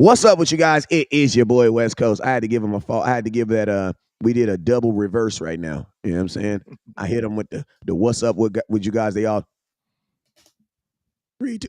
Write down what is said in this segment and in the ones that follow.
What's up with you guys? It is your boy West Coast. I had to give him a fault. I had to give that we did a double reverse right now. You know what I'm saying? I hit him with the what's up with you guys. They all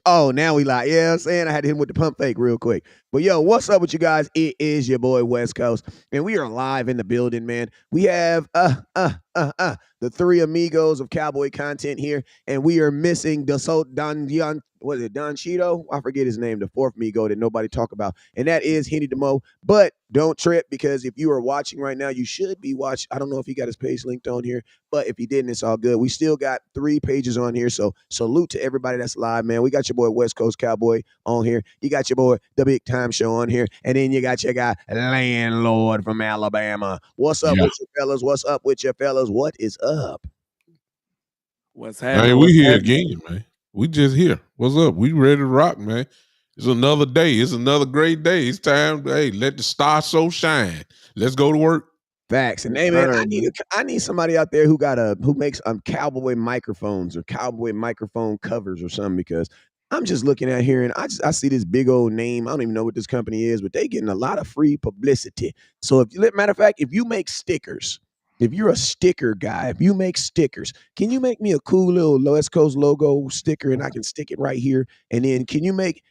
oh, now we like, yeah, I'm saying I had to hit him with the pump fake real quick. But yo, what's up with you guys? It is your boy West Coast, and we are live in the building, man. We have the three amigos of cowboy content here, and we are missing Don Cheeto? I forget his name, the fourth Migo that nobody talk about, and that is Henny DeMo. But don't trip, because if you are watching right now, you should be watching. I don't know if he got his page linked on here, but if he didn't, it's all good. We still got 3 pages on here, so salute to everybody that's live, man. We got your boy West Coast Cowboy on here. You got your boy The Big Time Show on here, and then you got your guy Landlord from Alabama. What's up with you fellas? What's up with you fellas? What is up? What's happening? Hey, we here again, man. We just here. What's up? We ready to rock, man. It's another day. It's another great day. It's time. Hey, let the star so shine. Let's go to work. Facts. And hey, man, I need somebody out there who makes cowboy microphones or cowboy microphone covers or something, because I'm just looking at here and I see this big old name. I don't even know what this company is, but they getting a lot of free publicity. So matter of fact, if you make stickers, if you're a sticker guy, if you make stickers, can you make me a cool little West Coast logo sticker and I can stick it right here? And then can you make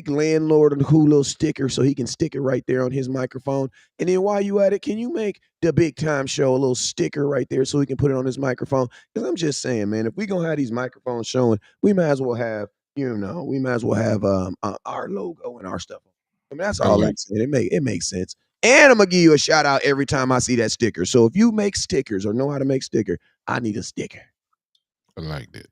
Landlord a cool little sticker so he can stick it right there on his microphone? And then while you at it, can you make the Big Time Show a little sticker right there so he can put it on his microphone? Because I'm just saying, man, if we gonna have these microphones showing, we might as well have, our logo and our stuff. I mean, that's all I'm saying. It makes sense. And I'm gonna give you a shout out every time I see that sticker. So if you make stickers or know how to make sticker, I need a sticker. I like that.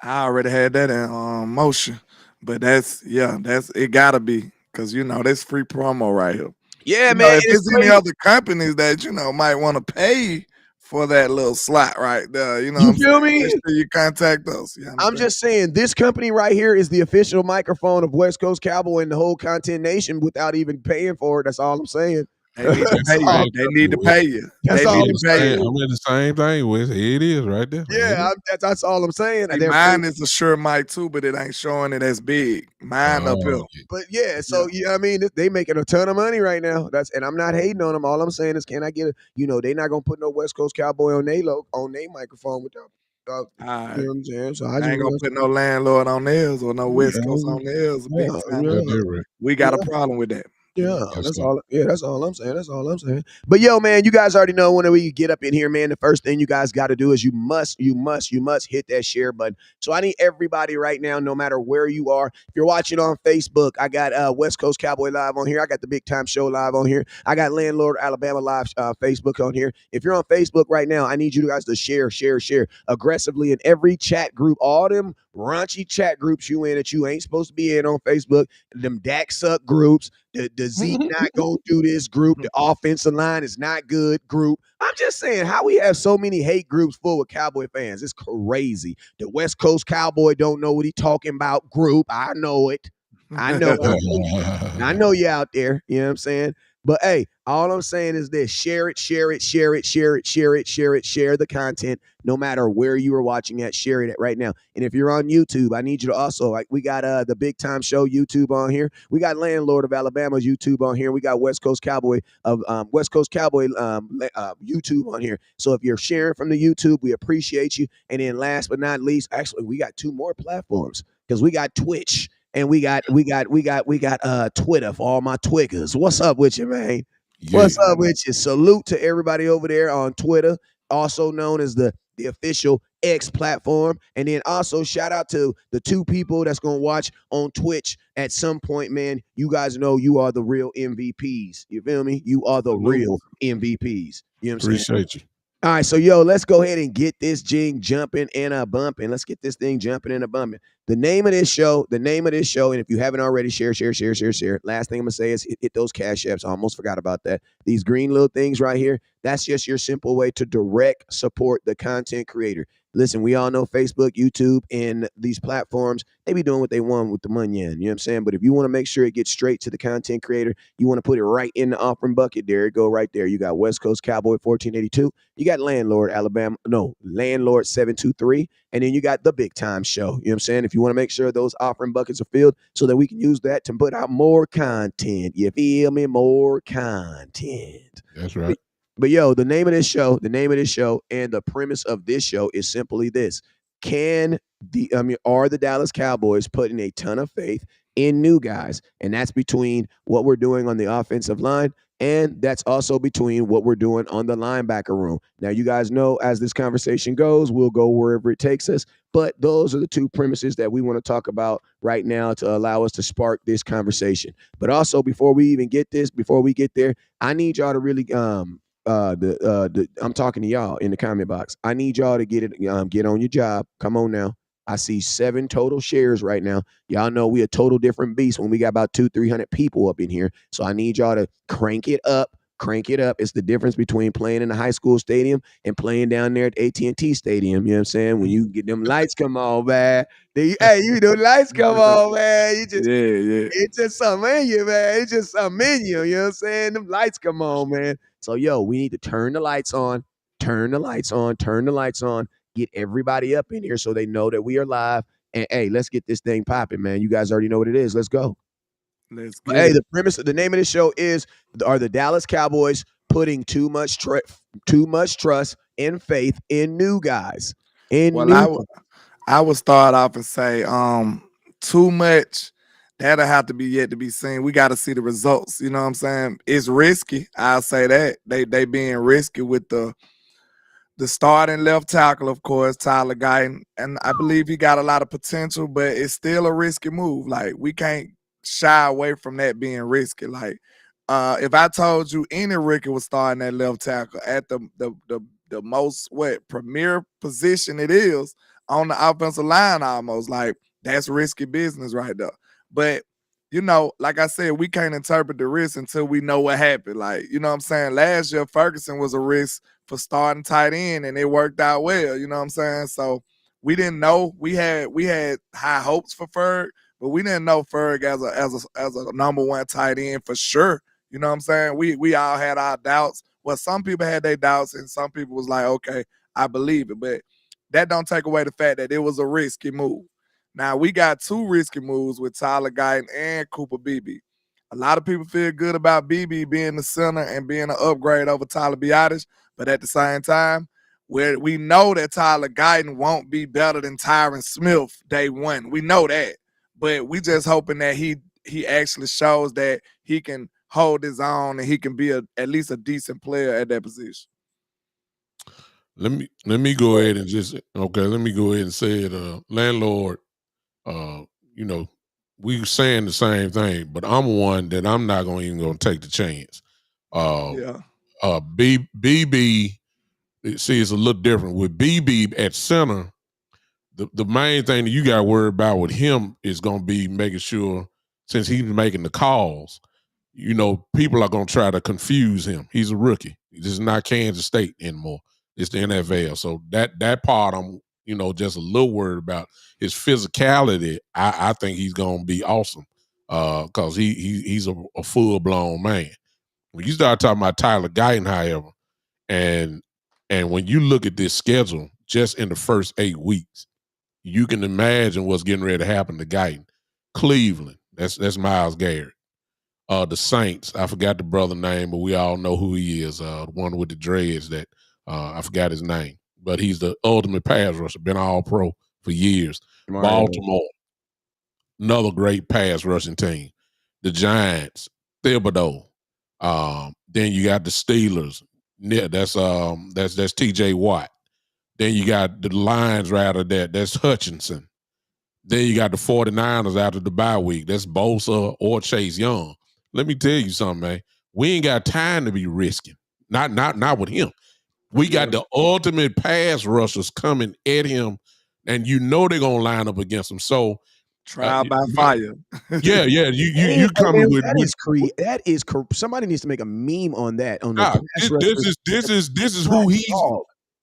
I already had that in motion, but that's it gotta be, because that's free promo right here. Yeah, man. If there's any other companies that might want to pay for that little slot right there, you feel me? Make sure you contact us. I'm just saying, this company right here is the official microphone of West Coast Cowboy and the whole Content Nation without even paying for it. That's all I'm saying. They need to pay you. They need to pay you. That's all I'm saying. I'm in the same thing with it. It is right there. Yeah, that's all I'm saying. Hey, mine is a sure mic too, but it ain't showing it as big. Mine up here. But yeah, so I mean, they making a ton of money right now. And I'm not hating on them. All I'm saying is, can I get they're not gonna put no West Coast Cowboy on their microphone without. You know what I'm saying? So I ain't gonna put no Landlord on theirs or no West Coast on theirs. We got a problem with that. Yeah, that's all I'm saying. That's all I'm saying. But yo, man, you guys already know when we get up in here, man, the first thing you guys got to do is you must hit that share button. So I need everybody right now, no matter where you are. If you're watching on Facebook, I got West Coast Cowboy Live on here. I got the Big Time Show Live on here. I got Landlord Alabama Live Facebook on here. If you're on Facebook right now, I need you guys to share aggressively in every chat group, all them raunchy chat groups you in that you ain't supposed to be in on Facebook, them Dak suck groups, the Zeke not gonna do this group, the offensive line is not good group. I'm just saying, how we have so many hate groups full of Cowboy fans. It's crazy. The West Coast Cowboy don't know what he talking about group. I know it. I know you out there. You know what I'm saying? But hey, all I'm saying is this: share it, share the content, no matter where you are watching at. Share it right now. And if you're on YouTube, I need you to also, we got the Big Time Show YouTube on here. We got Landlord of Alabama's YouTube on here. We got West Coast Cowboy YouTube on here. So if you're sharing from the YouTube, we appreciate you. And then last but not least, actually, we got 2 more platforms, because we got Twitch. And we got Twitter for all my Twiggers. What's up with you, man? Yeah. What's up with you? Salute to everybody over there on Twitter, also known as the official X platform. And then also shout out to the 2 people that's going to watch on Twitch at some point, man. You guys know you are the real MVPs. You feel me? You are the real MVPs. You know what I'm saying? Appreciate you. All right, so yo, let's go ahead and get this jing jumping and a bumping. Let's get this thing jumping and a bumping. The name of this show, and if you haven't already, share. Last thing I'm gonna say is hit those cash apps. I almost forgot about that. These green little things right here, that's just your simple way to direct support the content creator. Listen, we all know Facebook, YouTube, and these platforms, they be doing what they want with the money in. You know what I'm saying? But if you want to make sure it gets straight to the content creator, you want to put it right in the offering bucket. There it go, right there. You got West Coast Cowboy 1482. You got Landlord 723. And then you got the Big Time Show. You know what I'm saying? If you want to make sure those offering buckets are filled so that we can use that to put out more content. You feel me? More content. That's right. But yo, the name of this show, and the premise of this show is simply this: are the Dallas Cowboys putting a ton of faith in new guys? And that's between what we're doing on the offensive line, and that's also between what we're doing on the linebacker room. Now, you guys know as this conversation goes, we'll go wherever it takes us. But those are the two premises that we want to talk about right now to allow us to spark this conversation. But also, before we get there, I need y'all to really I'm talking to y'all in the comment box. I need y'all to get on your job. Come on now. I see 7 total shares right now. Y'all know we a total different beast when we got about 200-300 people up in here. So I need y'all to crank it up. It's the difference between playing in a high school stadium and playing down there at AT&T Stadium. You know what I'm saying? When you get them lights come on, man. The lights come on, man. It's just something in you, man. It's just something in you. You know what I'm saying? Them lights come on, man. So, yo, we need to turn the lights on, get everybody up in here so they know that we are live. And, hey, let's get this thing popping, man. You guys already know what it is. Let's go. Let's But, get hey, it. the name of this show are the Dallas Cowboys putting too much trust and faith in new guys? I would start off and say, too much. That'll have to be yet to be seen. We got to see the results. You know what I'm saying? It's risky. I'll say that they being risky with the starting left tackle, of course, Tyler Guyton, and I believe he got a lot of potential, but it's still a risky move. Like, we can't shy away from that being risky. Like, if I told you any rookie was starting at left tackle at the most premier position it is on the offensive line, almost, like, that's risky business right there. But like I said, we can't interpret the risk until we know what happened. Like, you know what I'm saying? Last year, Ferguson was a risk for starting tight end, and it worked out well. You know what I'm saying? So we didn't know. We had high hopes for Ferg, but we didn't know Ferg as a number one tight end for sure. You know what I'm saying? We all had our doubts. Well, some people had their doubts, and some people was like, okay, I believe it. But that don't take away the fact that it was a risky move. Now, we got 2 risky moves with Tyler Guyton and Cooper Beebe. A lot of people feel good about Beebe being the center and being an upgrade over Tyler Biadasz, but at the same time, we know that Tyler Guyton won't be better than Tyron Smith day one. We know that, but we just hoping that he actually shows that he can hold his own and he can be at least a decent player at that position. Let me go ahead and say it, landlord. We saying the same thing, but I'm one that I'm not gonna take the chance. BB, see, it's a little different with BB at center. The main thing that you got to worry about with him is gonna be making sure, since he's making the calls, people are gonna try to confuse him. He's a rookie. This is not Kansas State anymore. It's the NFL. So that part I'm just a little worried about. His physicality, I think he's gonna be awesome because he's a full blown man. When you start talking about Tyler Guyton, however, and when you look at this schedule just in the first 8 weeks, you can imagine what's getting ready to happen to Guyton. Cleveland, that's Myles Garrett. The Saints, I forgot the brother name, but we all know who he is. The one with the dreads that I forgot his name, but he's the ultimate pass rusher, been all pro for years. Right. Baltimore, another great pass rushing team. The Giants, Thibodeau. Then you got the Steelers. That's T.J. Watt. Then you got the Lions right out of that. That's Hutchinson. Then you got the 49ers after the bye week. That's Bosa or Chase Young. Let me tell you something, man. We ain't got time to be risking. Not with him. We got the ultimate pass rushers coming at him, and they're gonna line up against him. So trial by fire. Yeah. You coming with that is somebody needs to make a meme on that. On this is who he is.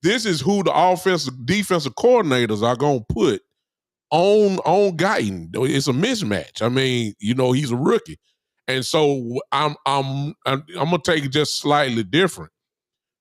this is who the defensive coordinators are gonna put on Guyton. It's a mismatch. I mean, he's a rookie, and so I'm gonna take it just slightly different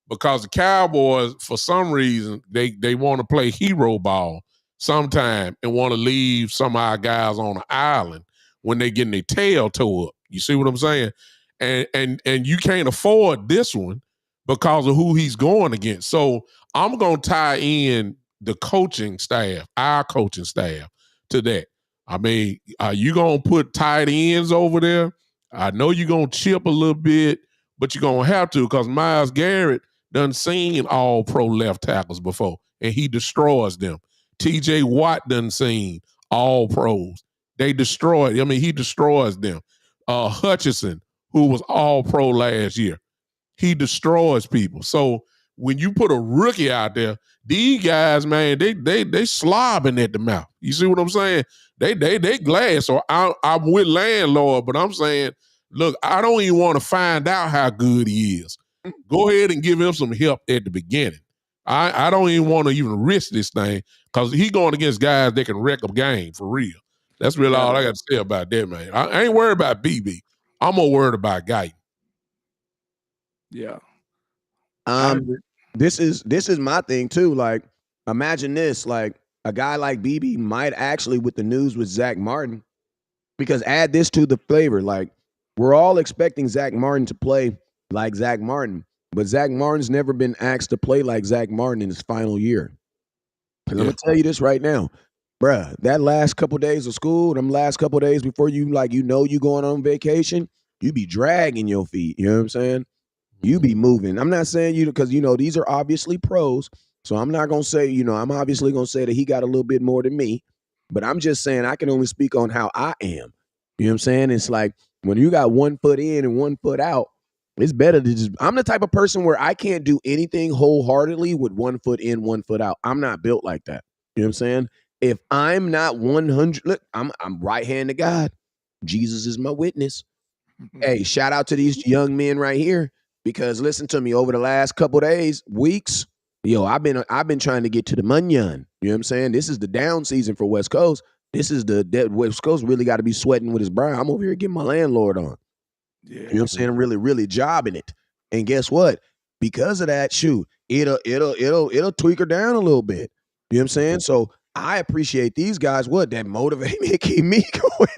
because the Cowboys, for some reason, they want to play hero ball sometime and want to leave some of our guys on the island when they getting their tail tore up. You see what I'm saying? And you can't afford this one because of who he's going against. So I'm gonna tie in the coaching staff, our coaching staff, to that. I mean, are you gonna put tight ends over there? I know you're gonna chip a little bit, but you're gonna have to because Myles Garrett done seen all pro left tackles before, and he destroys them. TJ Watt done seen all pros. They destroyed. I mean, he destroys them. Hutchinson, who was all pro last year, he destroys people. So when you put a rookie out there, these guys, man, they slobbing at the mouth. You see what I'm saying? They glad. So I'm with landlord, but I'm saying, look, I don't even want to find out how good he is. Go ahead and give him some help at the beginning. I don't even want to even risk this thing because he going against guys that can wreck a game for real. That's really all I got to say about that, man. I ain't worried about BB. I'm more worried about Guy. Yeah. This is my thing too. Like, imagine this, like a guy like BB might actually, with the news with Zack Martin, because add this to the flavor. Like, we're all expecting Zack Martin to play like Zack Martin, but Zack Martin's never been asked to play like Zack Martin in his final year. And I'm gonna tell you this right now, bruh, that last couple days of school, them last couple days before you you going on vacation, you be dragging your feet. You know what I'm saying? You be moving. I'm not saying you because these are obviously pros. So I'm not gonna say, I'm obviously gonna say that he got a little bit more than me, but I'm just saying I can only speak on how I am. You know what I'm saying? It's like when you got 1 foot in and 1 foot out, it's better to just. I'm the type of person where I can't do anything wholeheartedly with 1 foot in, 1 foot out. I'm not built like that. You know what I'm saying? If I'm not 100, look, I'm right hand to God. Jesus is my witness. Hey, shout out to these young men right here. Because listen to me, over the last couple days, weeks, I've been trying to get to the munyan. You know what I'm saying? This is the down season for West Coast. This is West Coast really got to be sweating with his brow. I'm over here getting my landlord on. Yeah. You know what I'm saying? I'm really, really jobbing it. And guess what? Because of that, shoot, it'll tweak her down a little bit. You know what I'm saying? So I appreciate these guys. That motivate me, keep me going.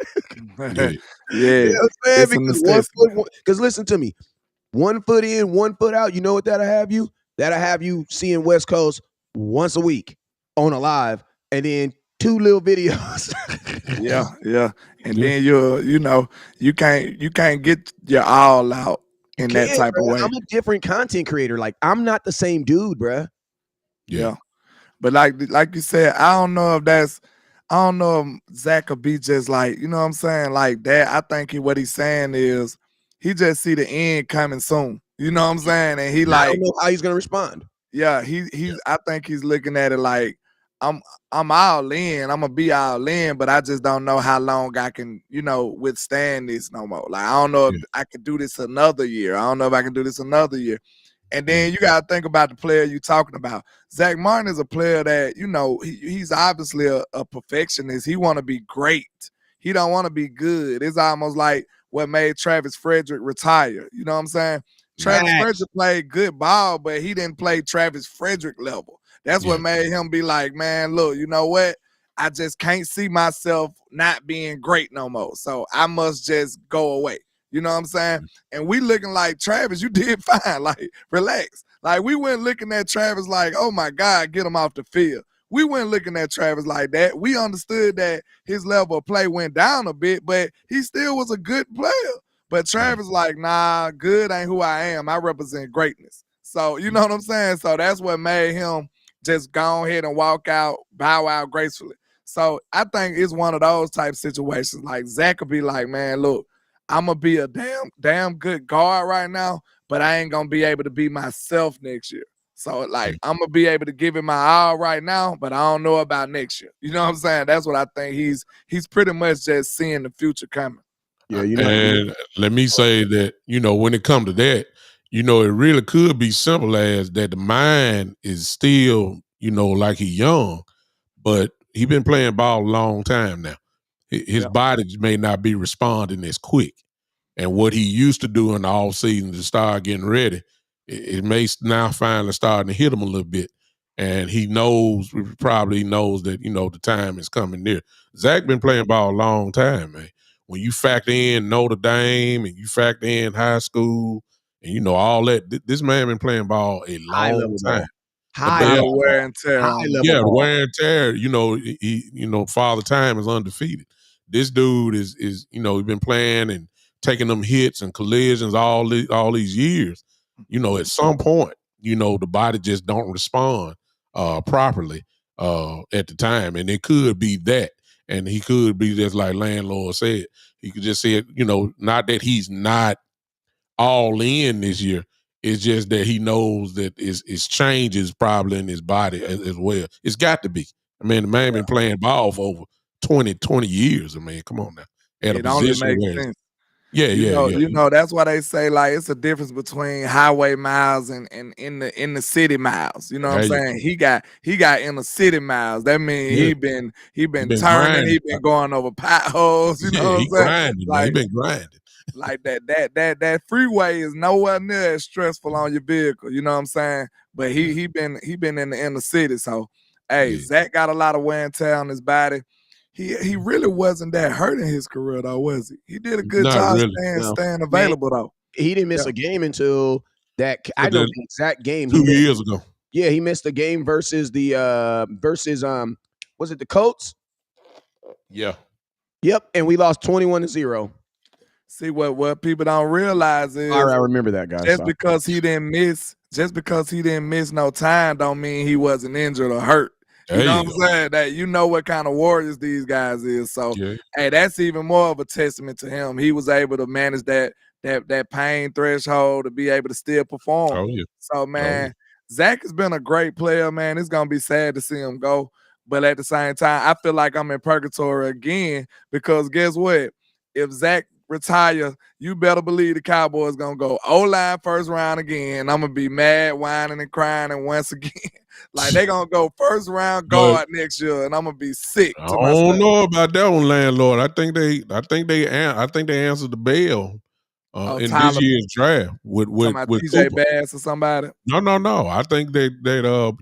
Yeah. You know what I'm saying? Because listen to me. 1 foot in, 1 foot out. You know what that'll have you? That'll have you seeing West Coast once a week on a live, and then 2 little videos. yeah. And then you can't get your all out in that type of way. I'm a different content creator. Like, I'm not the same dude, bruh. Yeah. But like you said, I don't know if Zach could be just like, you know what I'm saying, like that. I think what he's saying is he just see the end coming soon. You know what I'm saying? And he I don't know how he's gonna respond. Yeah, I think he's looking at it like I'm all in. I'm gonna be all in, but I just don't know how long I can, withstand this no more. Like, I don't know if I can do this another year. I don't know if I can do this another year. And then you gotta think about the player you're talking about. Zack Martin is a player that, he's obviously a perfectionist. He want to be great. He don't want to be good. It's almost like what made Travis Frederick retire. You know what I'm saying? Travis Frederick played good ball, but he didn't play Travis Frederick level. That's what made him be like, man, look, you know what? I just can't see myself not being great no more. So I must just go away. You know what I'm saying? And we looking like, Travis, you did fine. Like, relax. Like, we weren't looking at Travis like, oh, my God, get him off the field. We weren't looking at Travis like that. We understood that his level of play went down a bit, but he still was a good player. But Travis like, nah, good ain't who I am. I represent greatness. So, you know what I'm saying? So that's what made him just go ahead and walk out, bow out gracefully. So I think it's one of those type situations. Like, Zach could be like, man, look, I'm going to be a damn good guard right now, but I ain't going to be able to be myself next year. So, like, I'm going to be able to give it my all right now, but I don't know about next year. You know what I'm saying? That's what I think. He's pretty much just seeing the future coming. Yeah, and let me say that, when it comes to that, you know, it really could be simple as that the mind is still, you know, like he's young, but he been playing ball a long time now. His Yeah. body may not be responding as quick. And what he used to do in the off season to start getting ready, it may now finally starting to hit him a little bit. And he probably knows that, you know, the time is coming near. Zach been playing ball a long time, man. When you factor in Notre Dame and you factor in high school and, you know, all that, this man been playing ball a High long level time. ball. The High A lot bell, of level ball. wear and tear High on him. level yeah, the ball. wear and tear, you know, Father Time is undefeated. This dude is, you know, he's been playing and taking them hits and collisions all these years. You know, at some point, you know, the body just don't respond properly at the time. And it could be that. And he could be just like landlord said. He could just say it, you know, not that he's not all in this year. It's just that he knows that it's changes probably in his body as well. It's got to be. I mean, the man been playing ball for over 20 years. I mean, come on now. At a It only position makes where sense. yeah. You know, that's why they say like it's a difference between highway miles and in the city miles. You know what I'm There you saying? He got inner city miles. That means Yeah. he been been turning, he grinding. been going over potholes, you Yeah, know what he I'm saying? grinding, man. He Like been grinding. like that freeway is nowhere near as stressful on your vehicle, you know what I'm saying? But he been in the inner city. So hey, Yeah. Zach got a lot of wear and tear on his body. He really wasn't that hurt in his career though, was he? He did a good Not job really. No. staying Man, available though. he didn't miss Yeah. a game until that. I But know then the exact game he 2 missed. years ago. Yeah, he missed the game versus was it the Colts? Yeah. Yep, and we lost 21-0. See what people don't realize Sorry, is I remember that guy. just Sorry. because he didn't miss no time don't mean he wasn't injured or hurt. You There know you what go. I'm saying? That you know what kind of warriors these guys is. So Yeah. hey, that's even more of a testament to him. He was able to manage that pain threshold to be able to still perform. Oh yeah. So man, Zach has been a great player, man. It's gonna be sad to see him go. But at the same time, I feel like I'm in purgatory again because guess what? If Zach retire, you better believe the Cowboys gonna go O-line first round again. I'm gonna be mad, whining and crying, and once again, like they gonna go first round But guard next year, and I'm gonna be sick I to don't myself. know about that one, landlord. I think they answered the bell Oh, in this Tyler, year's draft with talking about TJ Cooper. Bass or somebody, No. I think that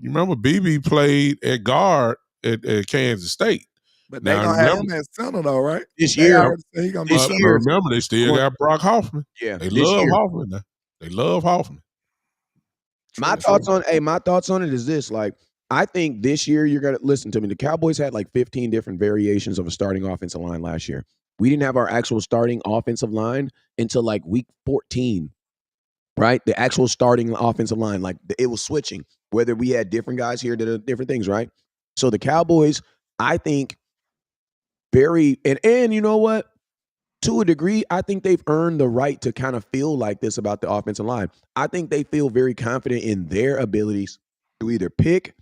you remember BB played at guard at Kansas State. but they Now gonna have remember, him at center though, right? This They year, already said he gonna be this but center. year, remember they still going- got Brock Hoffman. yeah, They this love year. Hoffman now. They love Hoffman. My thoughts on it is this: like, I think this year you're gonna listen to me. The Cowboys had like 15 different variations of a starting offensive line last year. We didn't have our actual starting offensive line until like week 14, right? The actual starting offensive line, like it was switching. Whether we had different guys here that are different things, right? So the Cowboys, I think, and you know what? To a degree, I think they've earned the right to kind of feel like this about the offensive line. I think they feel very confident in their abilities to either pick,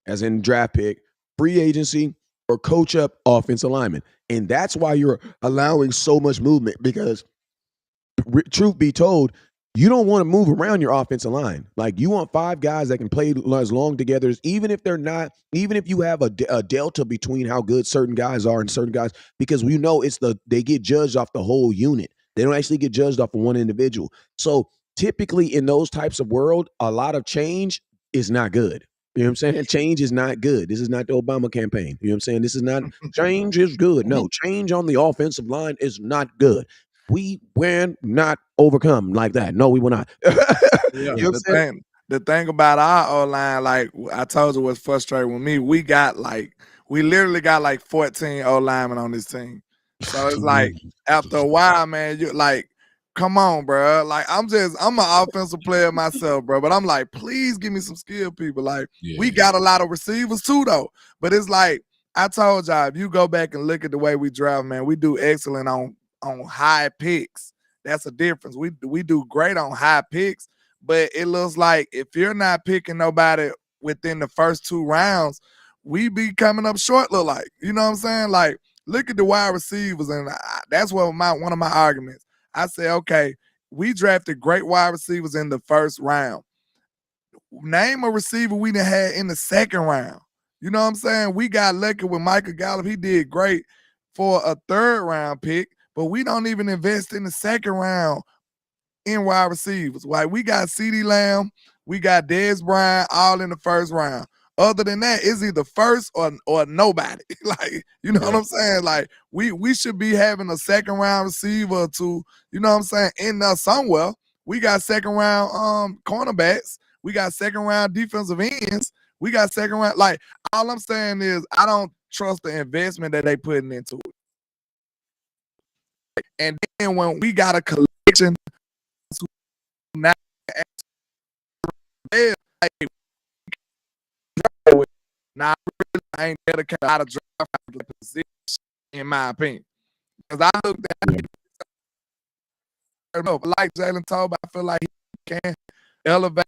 as in draft pick, free agency, or coach up offensive linemen. And that's why you're allowing so much movement because, truth be told, you don't want to move around your offensive line. Like you want 5 guys that can play as long together, even if they're not, even if you have a delta between how good certain guys are and certain guys, because we know they get judged off the whole unit. They don't actually get judged off of one individual. So typically in those types of world, a lot of change is not good. You know what I'm saying? Change is not good. This is not the Obama campaign. You know what I'm saying? This is not change is good. No, change on the offensive line is not good. We win, not overcome like that. No, we will not. You know Yeah, what I'm saying? the thing about our O line, like I told you, what's frustrating with me. We literally got like 14 O linemen on this team. So it's like after a while, man, you like, come on, bro. Like I'm an offensive player myself, bro. But I'm like, please give me some skilled people. Like we got a lot of receivers too, though. But it's like I told y'all, if you go back and look at the way we draft, man, we do excellent on high picks. That's a difference. We do great on high picks, but it looks like if you're not picking nobody within the first 2 rounds, we be coming up short. Look like, you know what I'm saying? Like, look at the wide receivers, and that's one of my arguments. I say, okay, we drafted great wide receivers in the first round. Name a receiver we done had in the second round. You know what I'm saying? We got lucky with Michael Gallup. He did great for a third round pick, but we don't even invest in the second round in wide receivers. Like, we got CeeDee Lamb, we got Dez Bryant all in the first round. Other than that, it's either first or nobody. Like, you know what I'm saying? Like, we should be having a second round receiver to, you know what I'm saying, in there somewhere. We got second round cornerbacks. We got second round defensive ends. We got second round. Like, all I'm saying is I don't trust the investment that they putting into it. And then when we got a collection now, like, now I ain't dedicated out of draft position, in my opinion. Because I looked at like Jalen Tolbert, I feel like he can elevate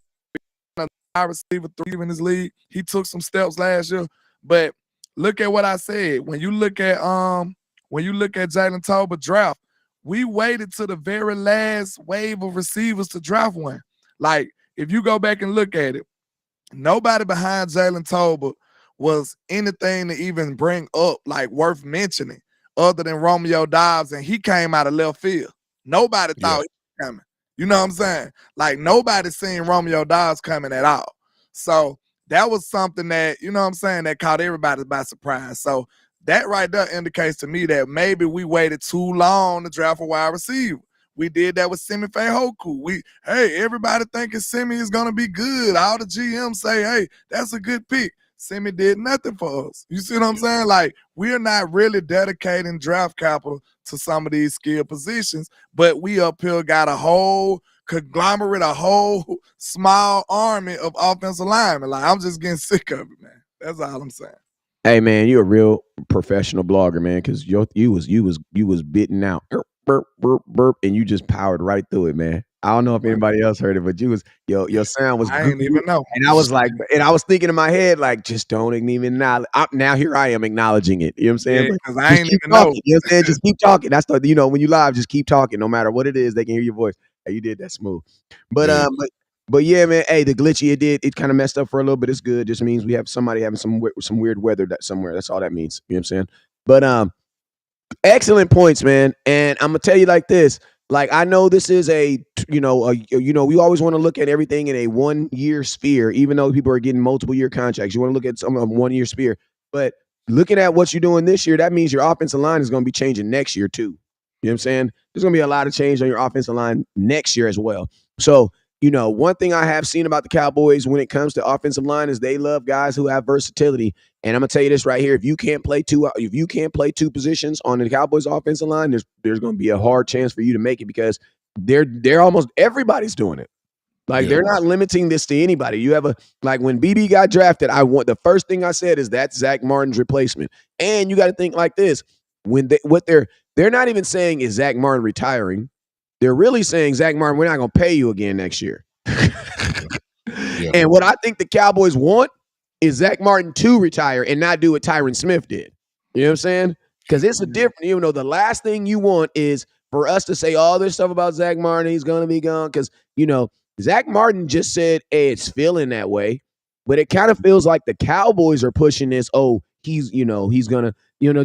a wide receiver 3 in this league. He took some steps last year, but look at what I said. When you look at Jalen Tolbert draft, we waited to the very last wave of receivers to draft one. Like, if you go back and look at it, nobody behind Jalen Tolbert was anything to even bring up, like, worth mentioning, other than Romeo Doubs, and he came out of left field. Nobody thought he was coming. You know what I'm saying? Like, nobody seen Romeo Doubs coming at all. So that was something that, you know what I'm saying, that caught everybody by surprise. So that right there indicates to me that maybe we waited too long to draft a wide receiver. We did that with Simi Fehoko. Everybody thinking Simi is going to be good. All the GMs say, hey, that's a good pick. Simi did nothing for us. You see what I'm saying? Like, we're not really dedicating draft capital to some of these skill positions, but we up here got a whole conglomerate, a whole small army of offensive linemen. Like, I'm just getting sick of it, man. That's all I'm saying. Hey man, you're a real professional blogger, man, because you was bitten out. Burp, burp, burp, and you just powered right through it, man. I don't know if anybody else heard it, but your sound was. I didn't even know. And I was like, and I was thinking in my head, like, just don't even acknowledge. Now here I am acknowledging it. You know what I'm saying? Because I ain't even know. You know what I'm saying? Just keep talking. That's the, when you live, just keep talking. No matter what it is, they can hear your voice. Hey, you did that smooth. But yeah, man. Hey, the glitchy, it kind of messed up for a little bit. It's good. Just means we have somebody having some weird weather somewhere. That's all that means. You know what I'm saying? But excellent points, man. And I'm gonna tell you like this. Like, I know this is we always want to look at everything in a 1 year sphere, even though people are getting multiple year contracts. You want to look at some of 1 year sphere. But looking at what you're doing this year, that means your offensive line is going to be changing next year too. You know what I'm saying? There's going to be a lot of change on your offensive line next year as well. So, one thing I have seen about the Cowboys when it comes to offensive line is they love guys who have versatility. And I'm gonna tell you this right here: if you can't play two positions on the Cowboys offensive line, there's going to be a hard chance for you to make it, because they're almost everybody's doing it. Like, they're not limiting this to anybody. You have when BB got drafted, the first thing I said is that's Zack Martin's replacement. And you got to think like this: when they're not even saying is Zack Martin retiring. They're really saying, Zack Martin, we're not going to pay you again next year. And what I think the Cowboys want is Zack Martin to retire and not do what Tyron Smith did. You know what I'm saying? Because it's a different, the last thing you want is for us to say all this stuff about Zack Martin, he's going to be gone. Because, Zack Martin just said, hey, it's feeling that way. But it kind of feels like the Cowboys are pushing this, he's going to,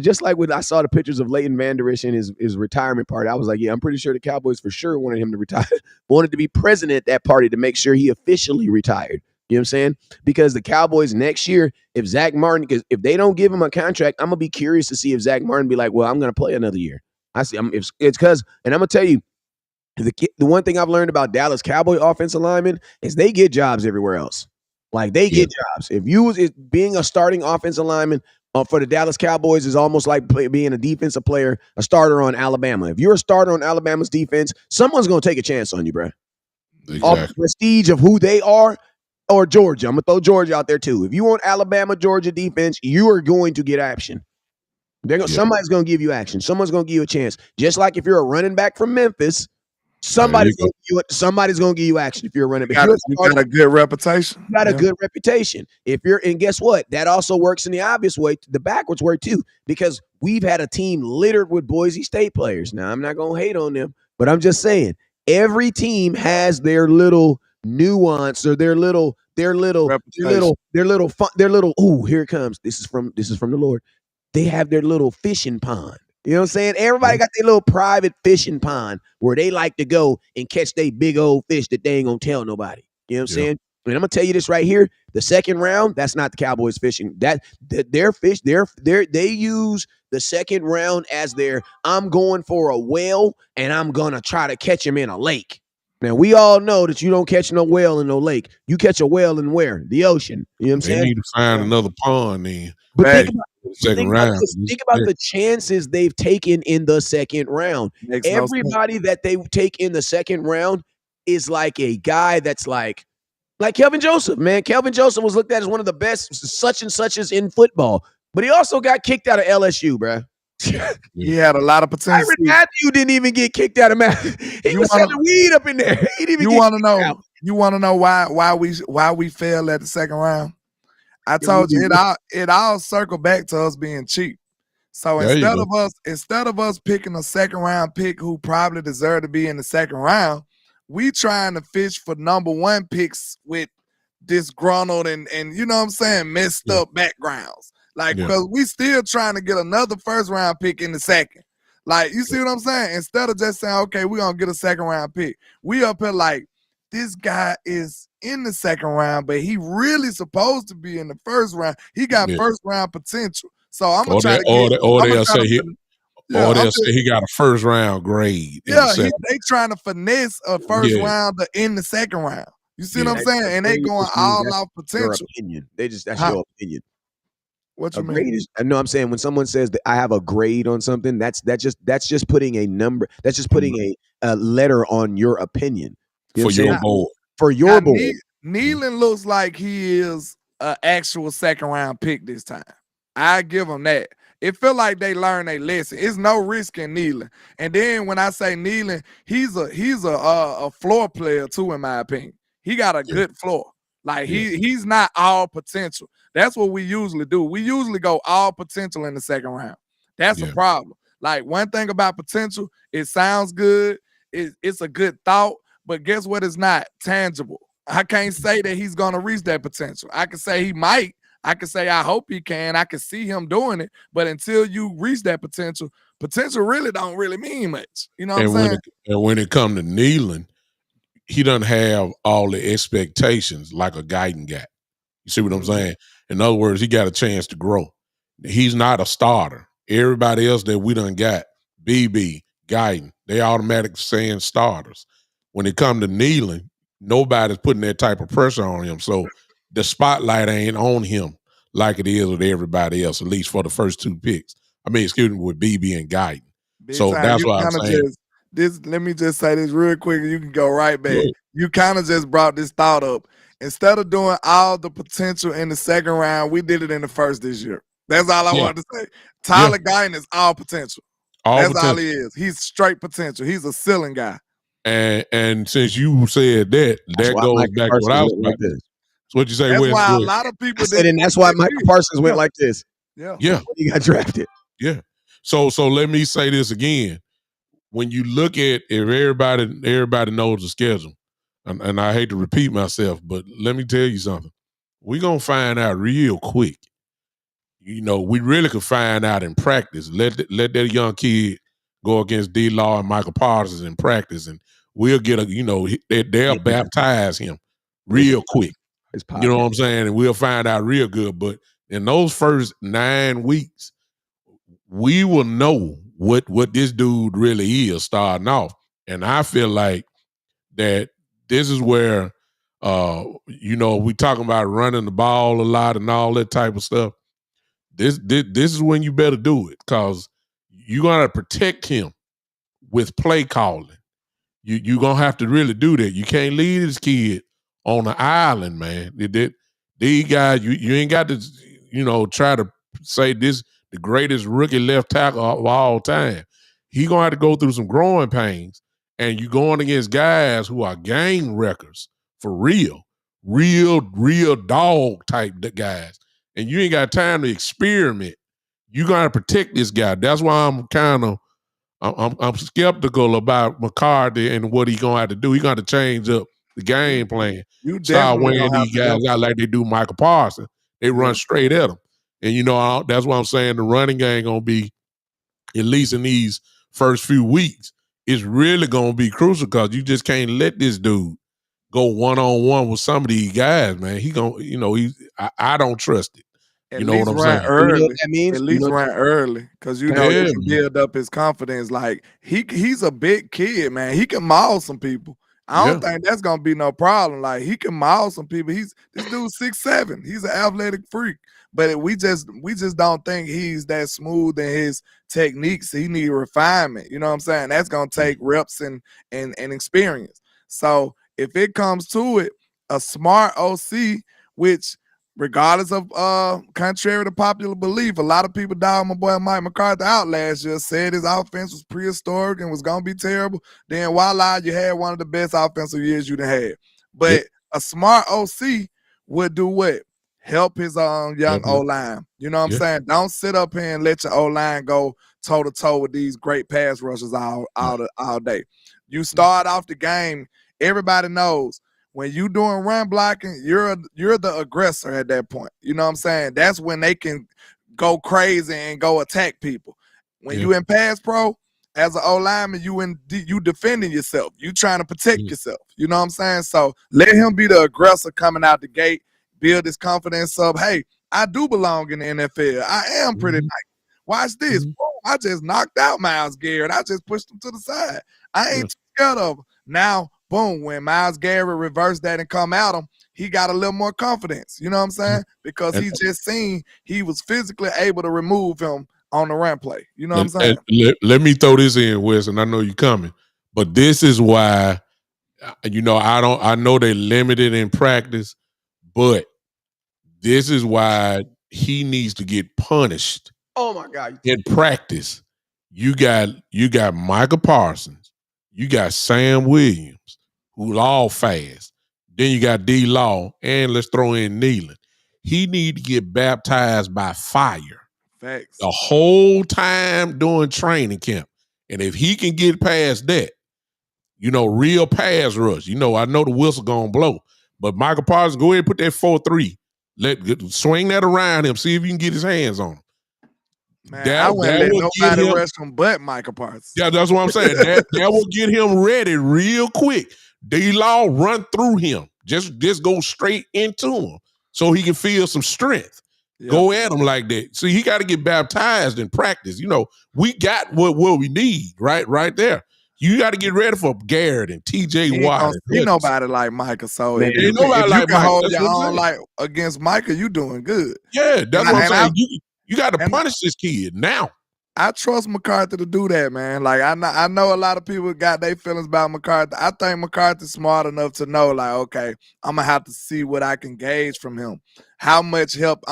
just like when I saw the pictures of Leighton Vander Esch in his retirement party, I was like, yeah, I'm pretty sure the Cowboys for sure wanted him to retire, wanted to be president at that party to make sure he officially retired. You know what I'm saying? Because the Cowboys next year, if Zack Martin, because if they don't give him a contract, I'm going to be curious to see if Zack Martin be like, well, I'm going to play another year. It's because, and I'm going to tell you, the one thing I've learned about Dallas Cowboy offensive linemen is they get jobs everywhere else. Like, they get jobs. If being a starting offensive lineman for the Dallas Cowboys is almost like being a defensive player, a starter on Alabama. If you're a starter on Alabama's defense, someone's going to take a chance on you, bro. Exactly. Off the prestige of who they are, or Georgia. I'm going to throw Georgia out there too. If you want Alabama, Georgia defense, you are going to get action. Somebody's going to give you action. Someone's going to give you a chance. Just like if you're a running back from Memphis, somebody's going to give you action if you're a running back. You got a good reputation. You got a good reputation. And guess what? That also works in the obvious way, the backwards way too, because we've had a team littered with Boise State players. Now, I'm not going to hate on them, but I'm just saying, every team has their little nuance or their little ooh, here it comes. This is from the Lord. They have their little fishing pond. You know what I'm saying? Everybody got their little private fishing pond where they like to go and catch they big old fish that they ain't gonna tell nobody. You know what I'm saying? And I'm gonna tell you this right here: the second round, that's not the Cowboys fishing. Their fish, they use the second round as their I'm going for a whale and I'm gonna try to catch him in a lake. Now we all know that you don't catch no whale in no lake. You catch a whale in where? The ocean. You know what I'm saying? They need to find another pond then. But Right. Second round. think about the chances they've taken in the second round. Makes no sense. Everybody that they take in the second round is like a guy that's like Kelvin Joseph, man. Kelvin Joseph was looked at as one of the best such and suches in football, but he also got kicked out of LSU, bro. He had a lot of potential. Tyrann Mathieu didn't even get kicked out of He was selling weed up in there. He didn't even You want to know? You want to know why we failed at the second round? I told you it all circled back to us being cheap. So instead of us picking a second round pick who probably deserved to be in the second round, we trying to fish for number one picks with disgruntled and you know what I'm saying, messed up backgrounds. Like, because we still trying to get another first round pick in the second. Like, you see what I'm saying? Instead of just saying, okay, we're gonna get a second round pick, we up here like, this guy is in the second round, but he really supposed to be in the first round. He got first round potential. So I'm gonna try to get. Or they'll say he got a first round grade. Yeah, they trying to finesse a first rounder in the second round. You see what I'm saying? And they going all off potential. Your opinion. That's your opinion. What you mean? I know I'm saying when someone says that I have a grade on something, that's just putting a number. That's just putting a letter on your opinion. For your board. For your board. Nealon looks like he is an actual second round pick this time. I give him that. It feel like they learned a lesson. It's no risk in Nealon. And then when I say Nealon, he's a floor player too, in my opinion. He got a good floor. Like he's not all potential. That's what we usually do. We usually go all potential in the second round. That's a problem. Like, one thing about potential, it sounds good. It's a good thought. But guess what? It's not tangible. I can't say that he's going to reach that potential. I can say he might. I can say I hope he can. I can see him doing it. But until you reach that potential really don't really mean much. You know what I'm saying? And when it comes to Nealon, he doesn't have all the expectations like a Guyton got. You see what I'm saying? In other words, he got a chance to grow. He's not a starter. Everybody else that we done got, BB, Guyton, they automatically saying starters. When it comes to Nealon, nobody's putting that type of pressure on him. So the spotlight ain't on him like it is with everybody else, at least for the first two picks. I mean, excuse me, with BB and Guyton. So that's what I'm saying. Let me just say this real quick, and you can go right back. You kind of just brought this thought up. Instead of doing all the potential in the second round, we did it in the first this year. That's all I wanted to say. Tyler Guyton is all potential. That's all he is. He's straight potential. He's a ceiling guy. And since you said that goes back to what I was about to say. So what you say? That's why a lot of people did, and that's why Michael Parsons went like this. Yeah. He got drafted. Yeah. So let me say this again. When you look at if everybody knows the schedule, and I hate to repeat myself, but let me tell you something. We're gonna find out real quick. You know, we really could find out in practice. Let that young kid go against D-Law and Michael Parsons in practice, and we'll get they'll baptize him real quick. You know what I'm saying? And we'll find out real good. But in those first 9 weeks, we will know what this dude really is starting off. And I feel like that this is where we talking about running the ball a lot and all that type of stuff. This is when you better do it, because you're gonna protect him with play calling. You're gonna have to really do that. You can't leave this kid on the island, man. These guys, you ain't got to, try to say this the greatest rookie left tackle of all time. He gonna have to go through some growing pains, and you're going against guys who are game wreckers for real dog type guys, and you ain't got time to experiment. You gotta protect this guy. That's why I'm kind of I'm skeptical about McCarthy and what he's gonna have to do. He's gonna have to change up the game plan. You Start definitely weighing gonna have these to guys help out him. like they do Michael Parsons. They run straight at him. And that's why I'm saying the running game gonna be, at least in these first few weeks, it's really gonna be crucial because you just can't let this dude go one-on-one with some of these guys, man. He gonna, I don't trust it. At You know what least I'm run saying? And you know what early. that means? At least run early, because it Yeah, can man. build up his confidence. Like he's a big kid, man. He can maul some people. I Yeah. don't think that's gonna be no problem. Like he can maul some people. This dude's 6'7". He's an athletic freak. But we just don't think he's that smooth in his techniques. He need refinement. You know what I'm saying? That's gonna take reps and experience. So if it comes to it, a smart OC, which regardless of contrary to popular belief, a lot of people dogged my boy Mike McCarthy out last year, said his offense was prehistoric and was gonna be terrible. Then voila, you had one of the best offensive years you'd had. But a smart OC would do what? Help his young O-line. You know what I'm saying? Don't sit up here and let your O-line go toe-to-toe with these great pass rushers all day. You start off the game, everybody knows when you doing run blocking, you're the aggressor at that point. You know what I'm saying? That's when they can go crazy and go attack people. When you in pass pro, as an O-lineman, you defending yourself. You trying to protect yourself. You know what I'm saying? So let him be the aggressor coming out the gate, build his confidence up. Hey, I do belong in the NFL. I am pretty nice. Watch this. Boom, I just knocked out Myles Garrett. I just pushed him to the side. I ain't too scared of him. Now, boom, when Myles Garrett reversed that and come at him, he got a little more confidence. You know what I'm saying? Because he just seen he was physically able to remove him on the run play. You know what I'm saying? Let me throw this in, Wes, and I know you're coming. But this is why, I know they're limited in practice, but this is why he needs to get punished. Oh my God. In practice. You got Michael Parsons, you got Sam Williams, who's all fast. Then you got D Law, and let's throw in Nealon. He need to get baptized by fire. Facts. The whole time during training camp. And if he can get past that, real pass rush. I know the whistle gonna blow. But Michael Parsons, go ahead and put that 4-3. Swing that around him. See if you can get his hands on him. Man, I wouldn't let nobody rush him but Michael Parsons. Yeah, that's what I'm saying. That will get him ready real quick. D-Law run through him. Just go straight into him so he can feel some strength. Yep. Go at him like that. See, he got to get baptized in practice. We got what we need right there. You got to get ready for Garrett and TJ Watt. Ain't nobody like Micah. So Man, if you like can Micah, hold your own like against Micah, you doing good. Yeah, that's what I'm saying. You got to punish this kid now. I trust McCarthy to do that, man. Like I know a lot of people got their feelings about McCarthy. I think McCarthy's smart enough to know, like, okay, I'm gonna have to see what I can gauge from him. How much help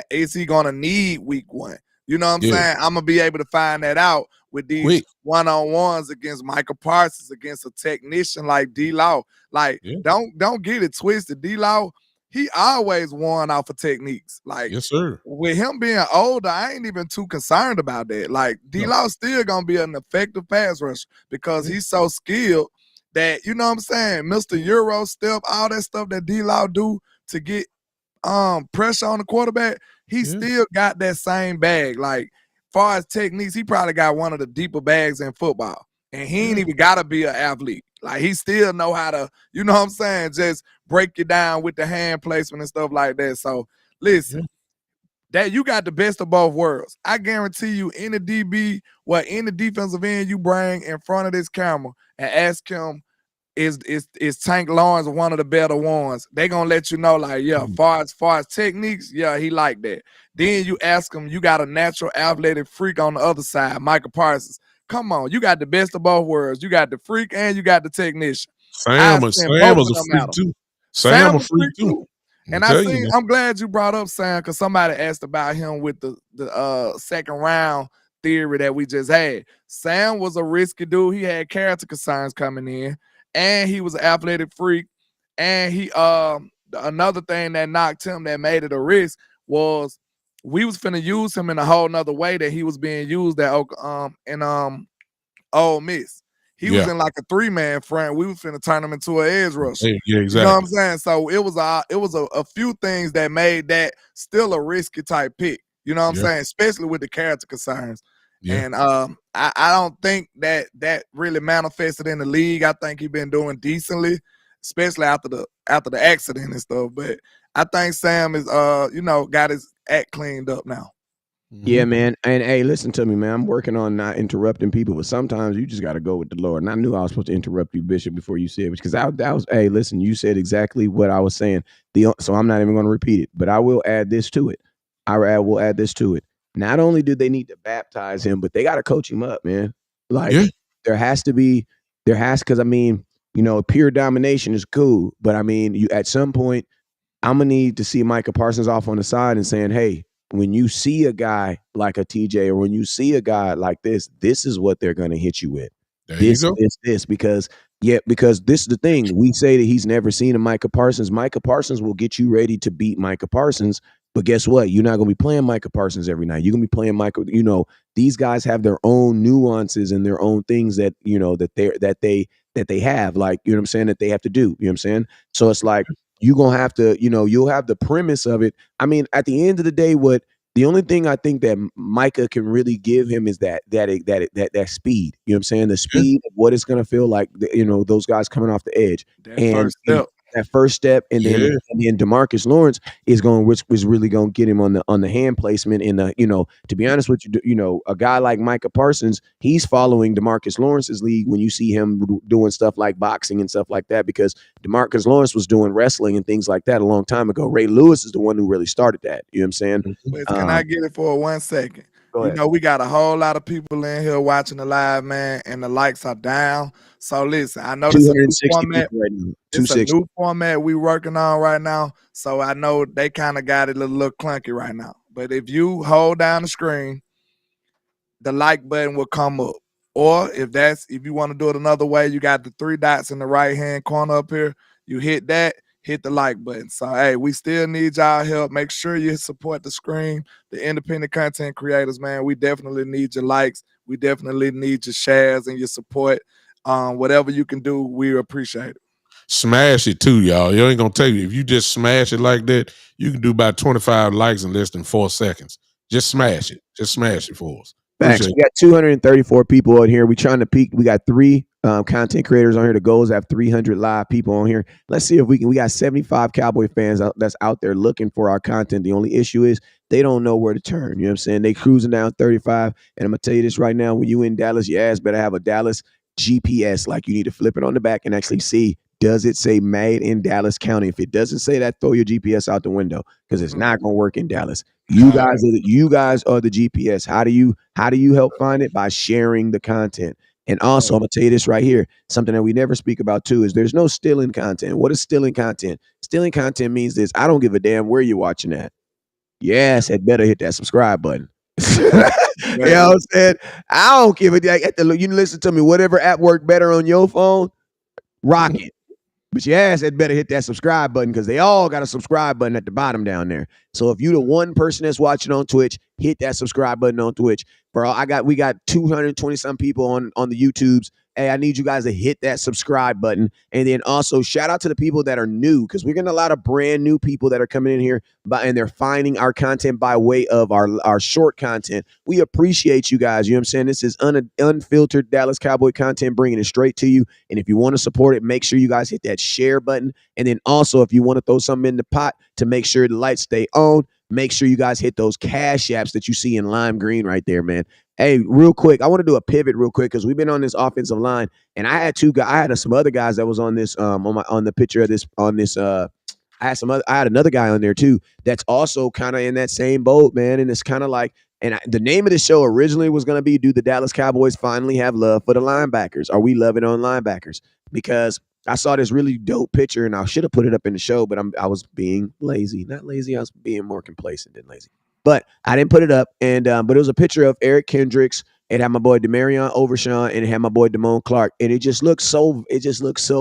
is he gonna need week 1? You know what I'm saying? I'm gonna be able to find that out with these one-on-ones against Michael Parsons, against a technician like D-Law. Like, don't get it twisted. D-Law, he always won off of techniques. Like, yes, sir. With him being older, I ain't even too concerned about that. Like, D-Law still gonna be an effective pass rusher because he's so skilled that, you know what I'm saying, Mr. Euro step, all that stuff that D-Law do to get pressure on the quarterback, he still got that same bag. Like, far as techniques, he probably got one of the deeper bags in football. And he ain't even gotta be an athlete. Like, he still know how to, you know what I'm saying, just break you down with the hand placement and stuff like that. So listen, that you got the best of both worlds. I guarantee you, any DB, any defensive end you bring in front of this camera and ask him, is Tank Lawrence one of the better ones? They gonna let you know, like, far as techniques, he like that. Then you ask him, you got a natural athletic freak on the other side, Michael Parsons. Come on, you got the best of both worlds. You got the freak and you got the technician. Sam was a freak too. Sam a freak too. And I'm glad you brought up Sam, because somebody asked about him with the second round theory that we just had. Sam was a risky dude. He had character concerns coming in, and he was an athletic freak. And he another thing that knocked him, that made it a risk, was we was finna use him in a whole nother way that he was being used at Ole Miss. He was Yeah. in like a 3-man front. We was finna turn him into an edge rusher. Yeah, You know exactly. what I'm saying? So it was a few things that made that still a risky type pick. You know what I'm Yeah. saying? Especially with the character concerns. Yeah. And I don't think that really manifested in the league. I think he's been doing decently, especially after the accident and stuff. But I think Sam is got his act cleaned up now. Yeah, man. And hey, listen to me, man. I'm working on not interrupting people, but sometimes you just got to go with the Lord. And I knew I was supposed to interrupt you, Bishop, before you said it, because that was. Hey, listen, you said exactly what I was saying. So I'm not even going to repeat it, but I will add this to it. Will add this to it. Not only do they need to baptize him, but they got to coach him up, man. Like there has to be, because I mean, pure domination is cool, but I mean, you at some point, I'm gonna need to see Micah Parsons off on the side and saying, hey, when you see a guy like a TJ or when you see a guy like this is what they're going to hit you with. This, because this is the thing. We say that he's never seen a Micah Parsons. Micah Parsons will get you ready to beat Micah Parsons. But guess what? You're not going to be playing Micah Parsons every night. You're going to be playing Micah. These guys have their own nuances and their own things that, that they have, like, what I'm saying, that they have to do. You know what I'm saying? So it's like, you're going to have to, you'll have the premise of it. I mean, at the end of the day, the only thing I think that Micah can really give him is that speed. You know what I'm saying? The speed of what it's going to feel like, those guys coming off the edge. That first step, and then DeMarcus Lawrence is really going to get him on the hand placement. And to be honest with you, a guy like Micah Parsons, he's following DeMarcus Lawrence's lead when you see him doing stuff like boxing and stuff like that, because DeMarcus Lawrence was doing wrestling and things like that a long time ago. Ray Lewis is the one who really started that. You know what I'm saying? Can I get it for 1 second? We got a whole lot of people in here watching the live, man, and the likes are down. So listen, I know this is a new format. It's a new format we working on right now. So I know they kind of got it a little clunky right now. But if you hold down the screen, the like button will come up. Or if you want to do it another way, you got the 3 dots in the right-hand corner up here. You hit that. Hit the like button. So, hey, we still need y'all help. Make sure you support the screen, the independent content creators, man. We definitely need your likes. We definitely need your shares and your support. Whatever you can do, we appreciate it. Smash it too, y'all. You ain't gonna tell you. If you just smash it like that, you can do about 25 likes in less than 4 seconds. Just smash it. Just smash it for us. Thanks. We got 234 people on here. We trying to peak. We got 3 content creators on here. The goal is to have 300 live people on here. Let's see if we got 75 Cowboy fans that's out there looking for our content. The only issue is they don't know where to turn. You know what I'm saying? They cruising down 35. And I'm going to tell you this right now. When you in Dallas, your ass better have a Dallas GPS. Like, you need to flip it on the back and actually see, does it say made in Dallas County? If it doesn't say that, throw your GPS out the window, because it's not going to work in Dallas. You guys are the GPS. How do you help find it? By sharing the content. And also, I'm gonna tell you this right here. Something that we never speak about too is there's no stealing content. What is stealing content? Stealing content means this: I don't give a damn where you're watching at. Yes, it better hit that subscribe button. You know what I'm saying? I don't give a damn. You listen to me. Whatever app work better on your phone, rock it. But your ass had better hit that subscribe button, because they all got a subscribe button at the bottom down there. So if you the one person that's watching on Twitch, hit that subscribe button on Twitch. Bro, we got 220 some people on the YouTubes. Hey, I need you guys to hit that subscribe button. And then also shout out to the people that are new, because we're getting a lot of brand new people that are coming in here and they're finding our content by way of our short content. We appreciate you guys. You know what I'm saying? This is unfiltered Dallas Cowboy content, bringing it straight to you. And if you want to support it, make sure you guys hit that share button. And then also, if you want to throw something in the pot to make sure the lights stay on, make sure you guys hit those cash apps that you see in lime green right there, man. Hey, real quick, I want to do a pivot real quick, because we've been on this offensive line, and I had some other guys that was on this on the picture of this on this I had another guy on there too that's also kind of in that same boat, man. And it's kind of like, the name of the show originally was going to be, do the Dallas Cowboys finally have love for the linebackers? Are we loving on linebackers? Because I saw this really dope picture, and I should have put it up in the show, but I was being lazy. Not lazy, I was being more complacent than lazy. But I didn't put it up, and but it was a picture of Eric Kendricks. It had my boy Demarion Overshawn, and it had my boy Damone Clark, and it just looks so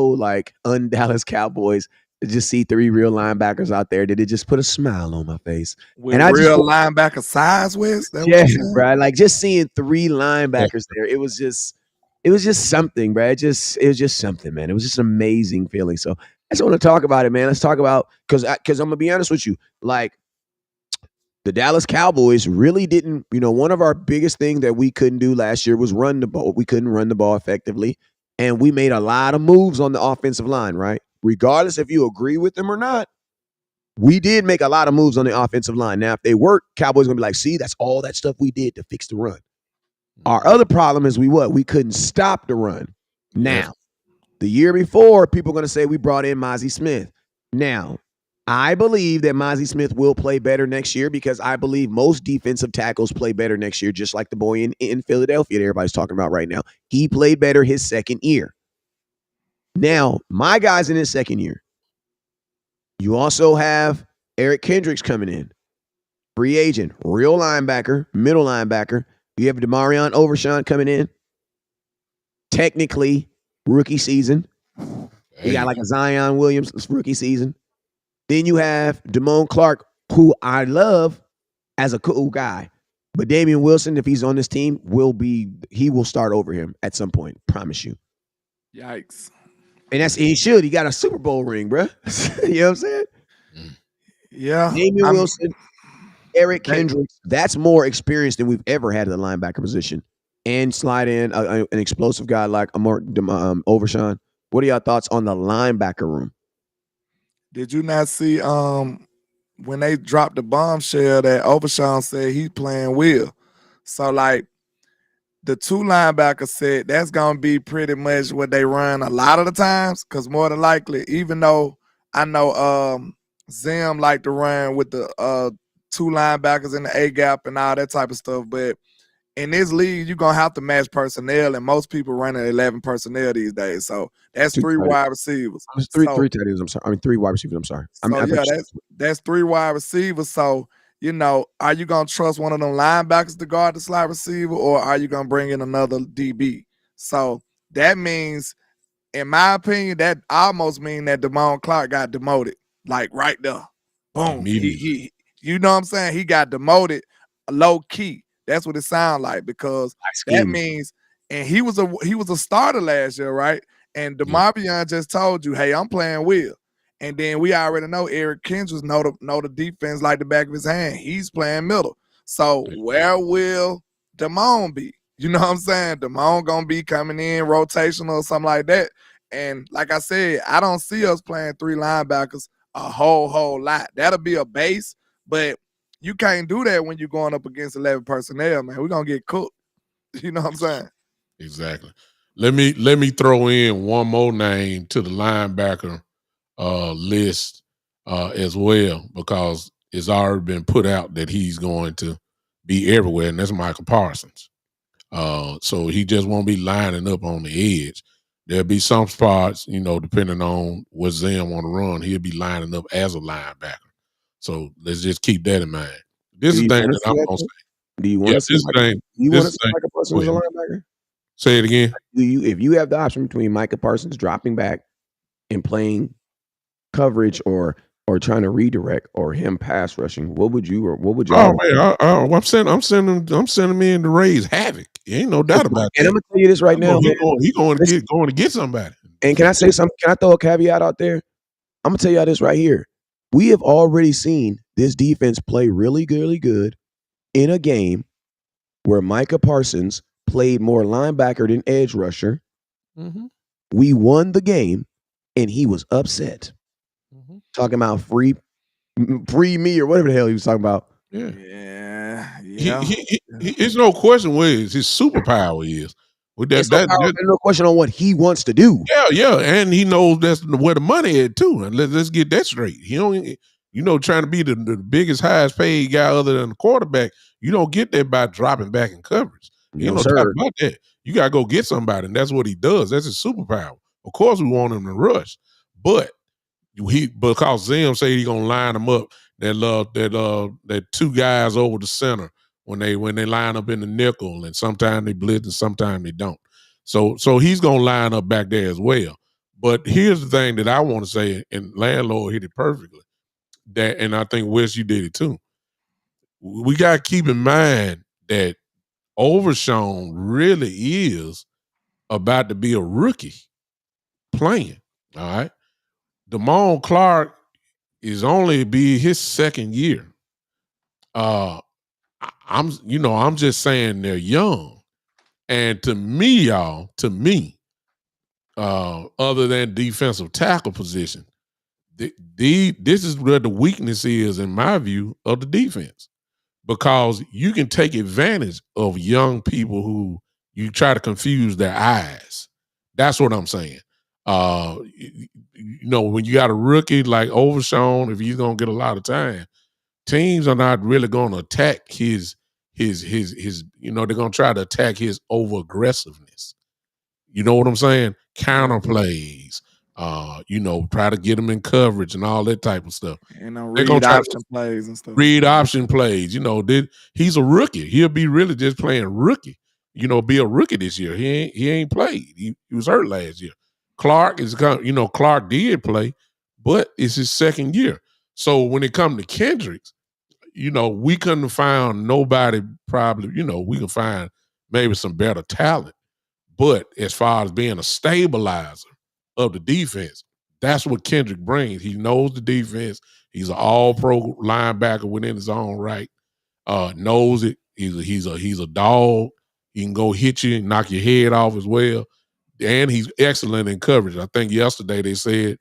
like un-Dallas Cowboys to just see 3 real linebackers out there. Did it just put a smile on my face? With real linebacker size, Wes? Yeah, bro. Like, just seeing 3 linebackers there, it was just, it was just something, bro. It was just something, man. It was just an amazing feeling. So I just want to talk about it, man. Let's talk about because I'm gonna be honest with you, like the Dallas Cowboys really didn't. One of our biggest things that we couldn't do last year was run the ball. We couldn't run the ball effectively, and we made a lot of moves on the offensive line. Right, regardless if you agree with them or not, we did make a lot of moves on the offensive line. Now, if they work, Cowboys gonna be like, see, that's all that stuff we did to fix the run. Our other problem is we couldn't stop the run. Now, the year before, people are going to say we brought in Mozzie Smith. Now, I believe that Mozzie Smith will play better next year because I believe most defensive tackles play better next year, just like the boy in Philadelphia that everybody's talking about right now. He played better his second year. Now, my guy's in his second year. You also have Eric Kendricks coming in. Free agent, real linebacker, middle linebacker. You have Demarion Overshawn coming in. Technically, rookie season. You got like a Zion Williams rookie season. Then you have Damone Clark, who I love as a cool guy. But Damian Wilson, if he's on this team, he will start over him at some point. Promise you. Yikes. And he should. He got a Super Bowl ring, bro. You know what I'm saying? Yeah. Damian Wilson, Eric Kendricks, that's more experience than we've ever had at the linebacker position. And slide in an explosive guy like Overshawn. What are y'all thoughts on the linebacker room? Did you not see when they dropped the bombshell that Overshawn said he's playing Will? So like the two linebackers said that's gonna be pretty much what they run a lot of the times, because more than likely, even though I know Zim like to run with the two linebackers in the A gap and all that type of stuff, but in this league, you're gonna have to match personnel, and most people running 11 personnel these days. So that's three wide receivers. Three tight ends. I'm sorry. I mean, 3 wide receivers. I'm sorry. That's 3 wide receivers. So are you gonna trust one of them linebackers to guard the slot receiver, or are you gonna bring in another DB? So that means, in my opinion, that almost means that Damone Clark got demoted, like right there. Boom. He you know what I'm saying? He got demoted low key. That's what it sounds like, because that means, and he was a starter last year, right? And DeMarvion just told you, hey, I'm playing Will. And then we already know Eric Kendricks know the defense like the back of his hand. He's playing middle. So where will Damone be? You know what I'm saying? Damone gonna be coming in rotational or something like that. And like I said, I don't see us playing 3 linebackers a whole lot. That'll be a base, but you can't do that when you're going up against 11 personnel, man. We're gonna get cooked. You know what I'm saying? Exactly. Let me throw in one more name to the linebacker list as well, because it's already been put out that he's going to be everywhere, and that's Michael Parsons. So he just won't be lining up on the edge. There'll be some spots, depending on what Zim want to run, he'll be lining up as a linebacker. So let's just keep that in mind. This is the thing that I'm going to say. Do you want to see Micah Parsons as a linebacker? Say it again. If you have the option between Micah Parsons dropping back and playing coverage or trying to redirect, or him pass rushing, what would you? Oh man, I'm sending him in to raise havoc. Ain't no doubt about that. And I'm gonna tell you this right now, man. He's going to get somebody. And can I say something? Can I throw a caveat out there? I'm gonna tell y'all this right here. We have already seen this defense play really good in a game where Micah Parsons played more linebacker than edge rusher. Mm-hmm. We won the game, and he was upset. Mm-hmm. Talking about free me or whatever the hell he was talking about. Yeah. It's no question where his superpower is. With that, no question on what he wants to do. Yeah, and he knows that's where the money is too. And let's get that straight. He don't, trying to be the biggest, highest paid guy other than the quarterback. You don't get that by dropping back in coverage. You know about that. You gotta go get somebody, and that's what he does. That's his superpower. Of course, we want him to rush, but because Zim say he gonna line them up. That 2 guys over the center when they line up in the nickel, and sometimes they blitz and sometimes they don't. So he's gonna line up back there as well. But here's the thing that I want to say, and Landlord hit it perfectly. And I think Wes, you did it too. We gotta keep in mind that Overshawn really is about to be a rookie playing. All right. Damone Clark is only be his second year. I'm just saying they're young. And to me, y'all, other than defensive tackle position, this is where the weakness is, in my view, of the defense. Because you can take advantage of young people who you try to confuse their eyes. That's what I'm saying. When you got a rookie like Overshawn, if he's gonna get a lot of time, teams are not really gonna attack his they're gonna try to attack his over aggressiveness. You know what I'm saying? Counter plays, try to get him in coverage and all that type of stuff. And They're gonna read try option plays and stuff. read option plays. He's a rookie. He'll be really just playing rookie. Be a rookie this year. He ain't played. He was hurt last year. Clark Clark did play, but it's his second year. So when it comes to Kendricks, we couldn't have found nobody probably, we can find maybe some better talent. But as far as being a stabilizer of the defense, that's what Kendrick brings. He knows the defense. He's an all-pro linebacker within his own right. Knows it. He's a dog. He can go hit you and knock your head off as well. And he's excellent in coverage. I think yesterday they said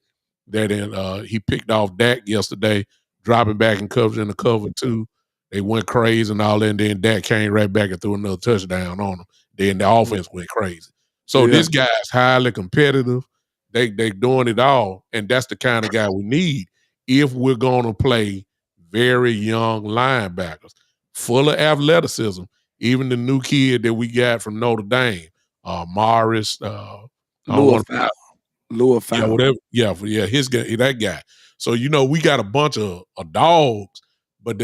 that he picked off Dak yesterday, dropping back in coverage in the cover two. They went crazy and all that, and then Dak came right back and threw another touchdown on them. Then the offense went crazy. So this guy's highly competitive. They doing it all, and that's the kind of guy we need if we're going to play very young linebackers, full of athleticism. Even the new kid that we got from Notre Dame, Morris, Lua yeah, whatever. Yeah, his guy, that guy. So we got a bunch of dogs, but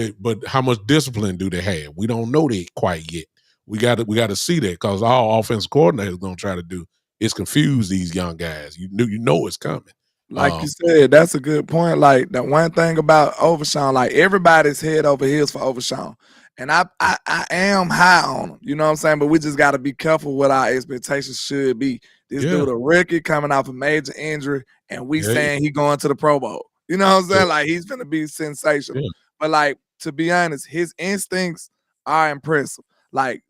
how much discipline do they have? We don't know that quite yet. We got to see that, because all offensive coordinators gonna try to do is confuse these young guys. You know it's coming. Like you said, that's a good point. Like, the one thing about Overshawn, like, everybody's head over heels for Overshawn. And I am high on him, you know what I'm saying? But we just got to be careful what our expectations should be. This dude a rookie coming off a major injury, and we saying he going to the Pro Bowl. You know what I'm saying? Yeah. Like, he's going to be sensational. Yeah. But, like, to be honest, his instincts are impressive. Like,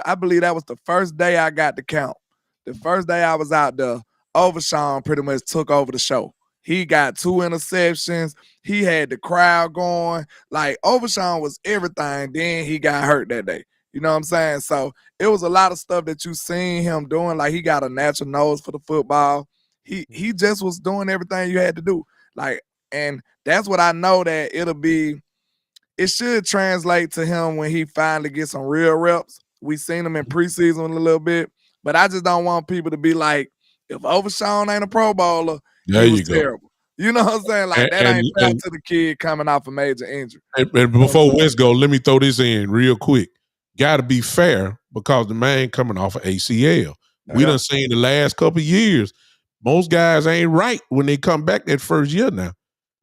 I believe that was the first day I got to count. The first day I was out there, Overshawn pretty much took over the show. He got 2 interceptions. He had the crowd going. Like, Overshawn was everything. Then he got hurt that day. You know what I'm saying? So it was a lot of stuff that you seen him doing. Like, he got a natural nose for the football. He just was doing everything you had to do. Like, and that's what I know that it should translate to him when he finally gets some real reps. We seen him in preseason a little bit, but I just don't want people to be like, if Overshawn ain't a Pro Bowler, he was terrible. You know what I'm saying? Like, that ain't fair to the kid coming off a major injury. And before Wes go, let me throw this in real quick. Got to be fair, because the man coming off of ACL. We done seen the last couple of years, most guys ain't right when they come back that first year now.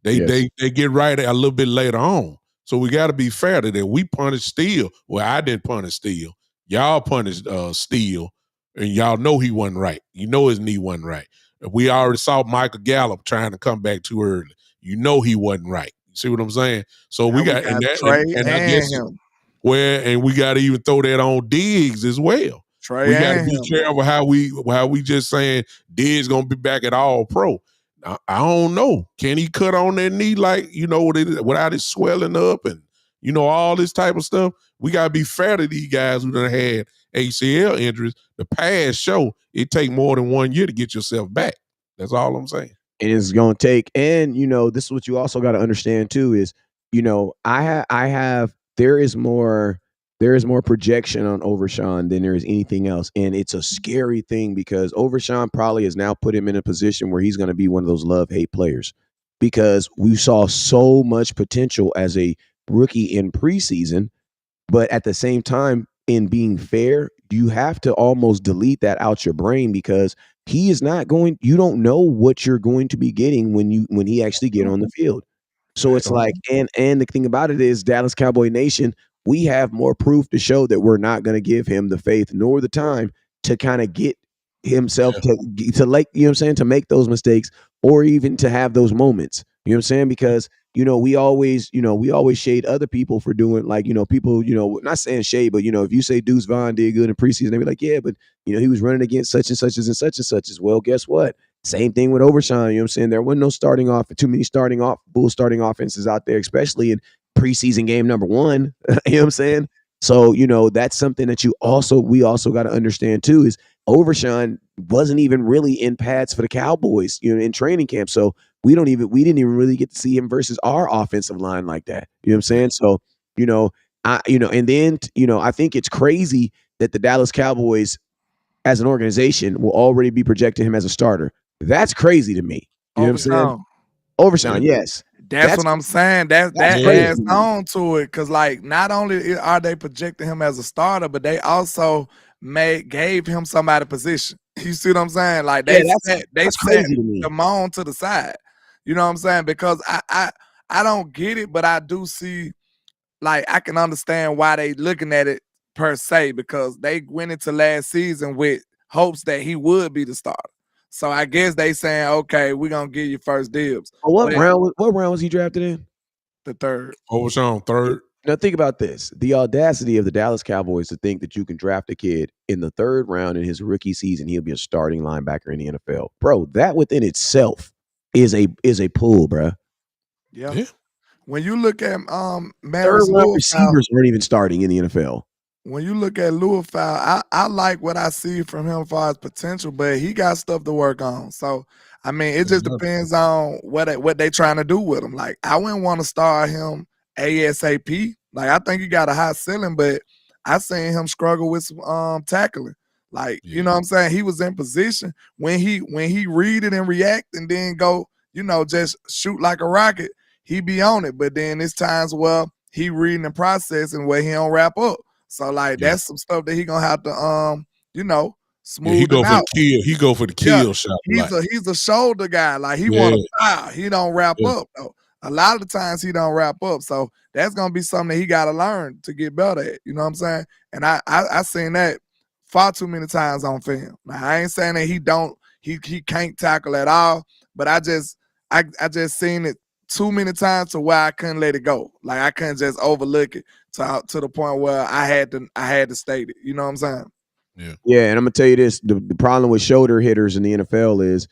They get right a little bit later on. So we got to be fair to that. We punished Steele. Well, I didn't punish Steele. Y'all punished Steele, and y'all know he wasn't right. You know his knee wasn't right. We already saw Michael Gallup trying to come back too early. You know he wasn't right. You see what I'm saying? So we got Trey and I guess him. and we got to even throw that on Diggs as well. Trey we got to and be him. careful how we just saying Diggs gonna be back at all pro. I don't know. Can he cut on that knee without it swelling up and all this type of stuff? We gotta be fair to these guys who done had ACL injuries. The past show it take more than 1 year to get yourself back. That's all I'm saying. And it's going to take, and this is what you also got to understand too is, there is more projection on Overshawn than there is anything else, and it's a scary thing because Overshawn probably has now put him in a position where he's going to be one of those love-hate players, because we saw so much potential as a rookie in preseason, but at the same time, in being fair, you have to almost delete that out your brain, because he is not going, you don't know what you're going to be getting when he actually get on the field. So it's like, and the thing about it is, Dallas Cowboy Nation, we have more proof to show that we're not going to give him the faith nor the time to kind of get himself Yeah. to like, you know what I'm saying, to make those mistakes or even to have those moments. You know what I'm saying? Because we always, we always shade other people for doing like, people, not saying shade, but if you say Deuce Vaughn did good in preseason, they be like, yeah, but he was running against such and such and such and such as well. Guess what? Same thing with Overshawn. You know what I'm saying? There wasn't no starting off, too many Bull starting offenses out there, especially in preseason game number 1. You know what I'm saying? So, that's something that we also got to understand too is Overshawn wasn't even really in pads for the Cowboys, in training camp. So we didn't even really get to see him versus our offensive line like that. You know what I'm saying? So, and then, I think it's crazy that the Dallas Cowboys as an organization will already be projecting him as a starter. That's crazy to me. You know what I'm saying? Overshawn. Overshawn, Yeah. yes. That's what I'm saying. That crazy. adds on to it because, like, not only are they projecting him as a starter, but they also gave him somebody position. You see what I'm saying? Like they that's set crazy to me. them on to the side. You know what I'm saying? Because I don't get it, but I do see, like, I can understand why they looking at it per se because they went into last season with hopes that he would be the starter. So I guess they saying, okay, we're gonna give you first dibs. What round was he drafted in? The third. Overshawn third. Now think about this. The audacity of the Dallas Cowboys to think that you can draft a kid in the third round in his rookie season, he'll be a starting linebacker in the NFL. Bro, that within itself is a pull, bro. Yeah. When you look at Third Maris round Lewis, receivers aren't even starting in the NFL. when you look at Louisville, I like what I see from him as far as potential, but he got stuff to work on. So, I mean, it just depends on what they trying to do with him. Like, I wouldn't want to start him ASAP. Like, I think he got a high ceiling, but I seen him struggle with some tackling. Like, you know what I'm saying? He was in position when he read it and react and then go, just shoot like a rocket, he be on it. But then it's times where he reading the process and where he don't wrap up. So like that's some stuff that he gonna have to smooth he go it for out. the kill. He go for the kill shot. He's a shoulder guy. Like he want to fire. He don't wrap up though. A lot of the times he don't wrap up. So that's gonna be something that he gotta learn to get better at. You know what I'm saying? And I seen that far too many times on film. Now I ain't saying that he can't tackle at all, but I just seen it too many times to where I couldn't let it go. Like I couldn't just overlook it to the point where I had to state it. You know what I'm saying? Yeah, and I'm gonna tell you this: the problem with shoulder hitters in the NFL is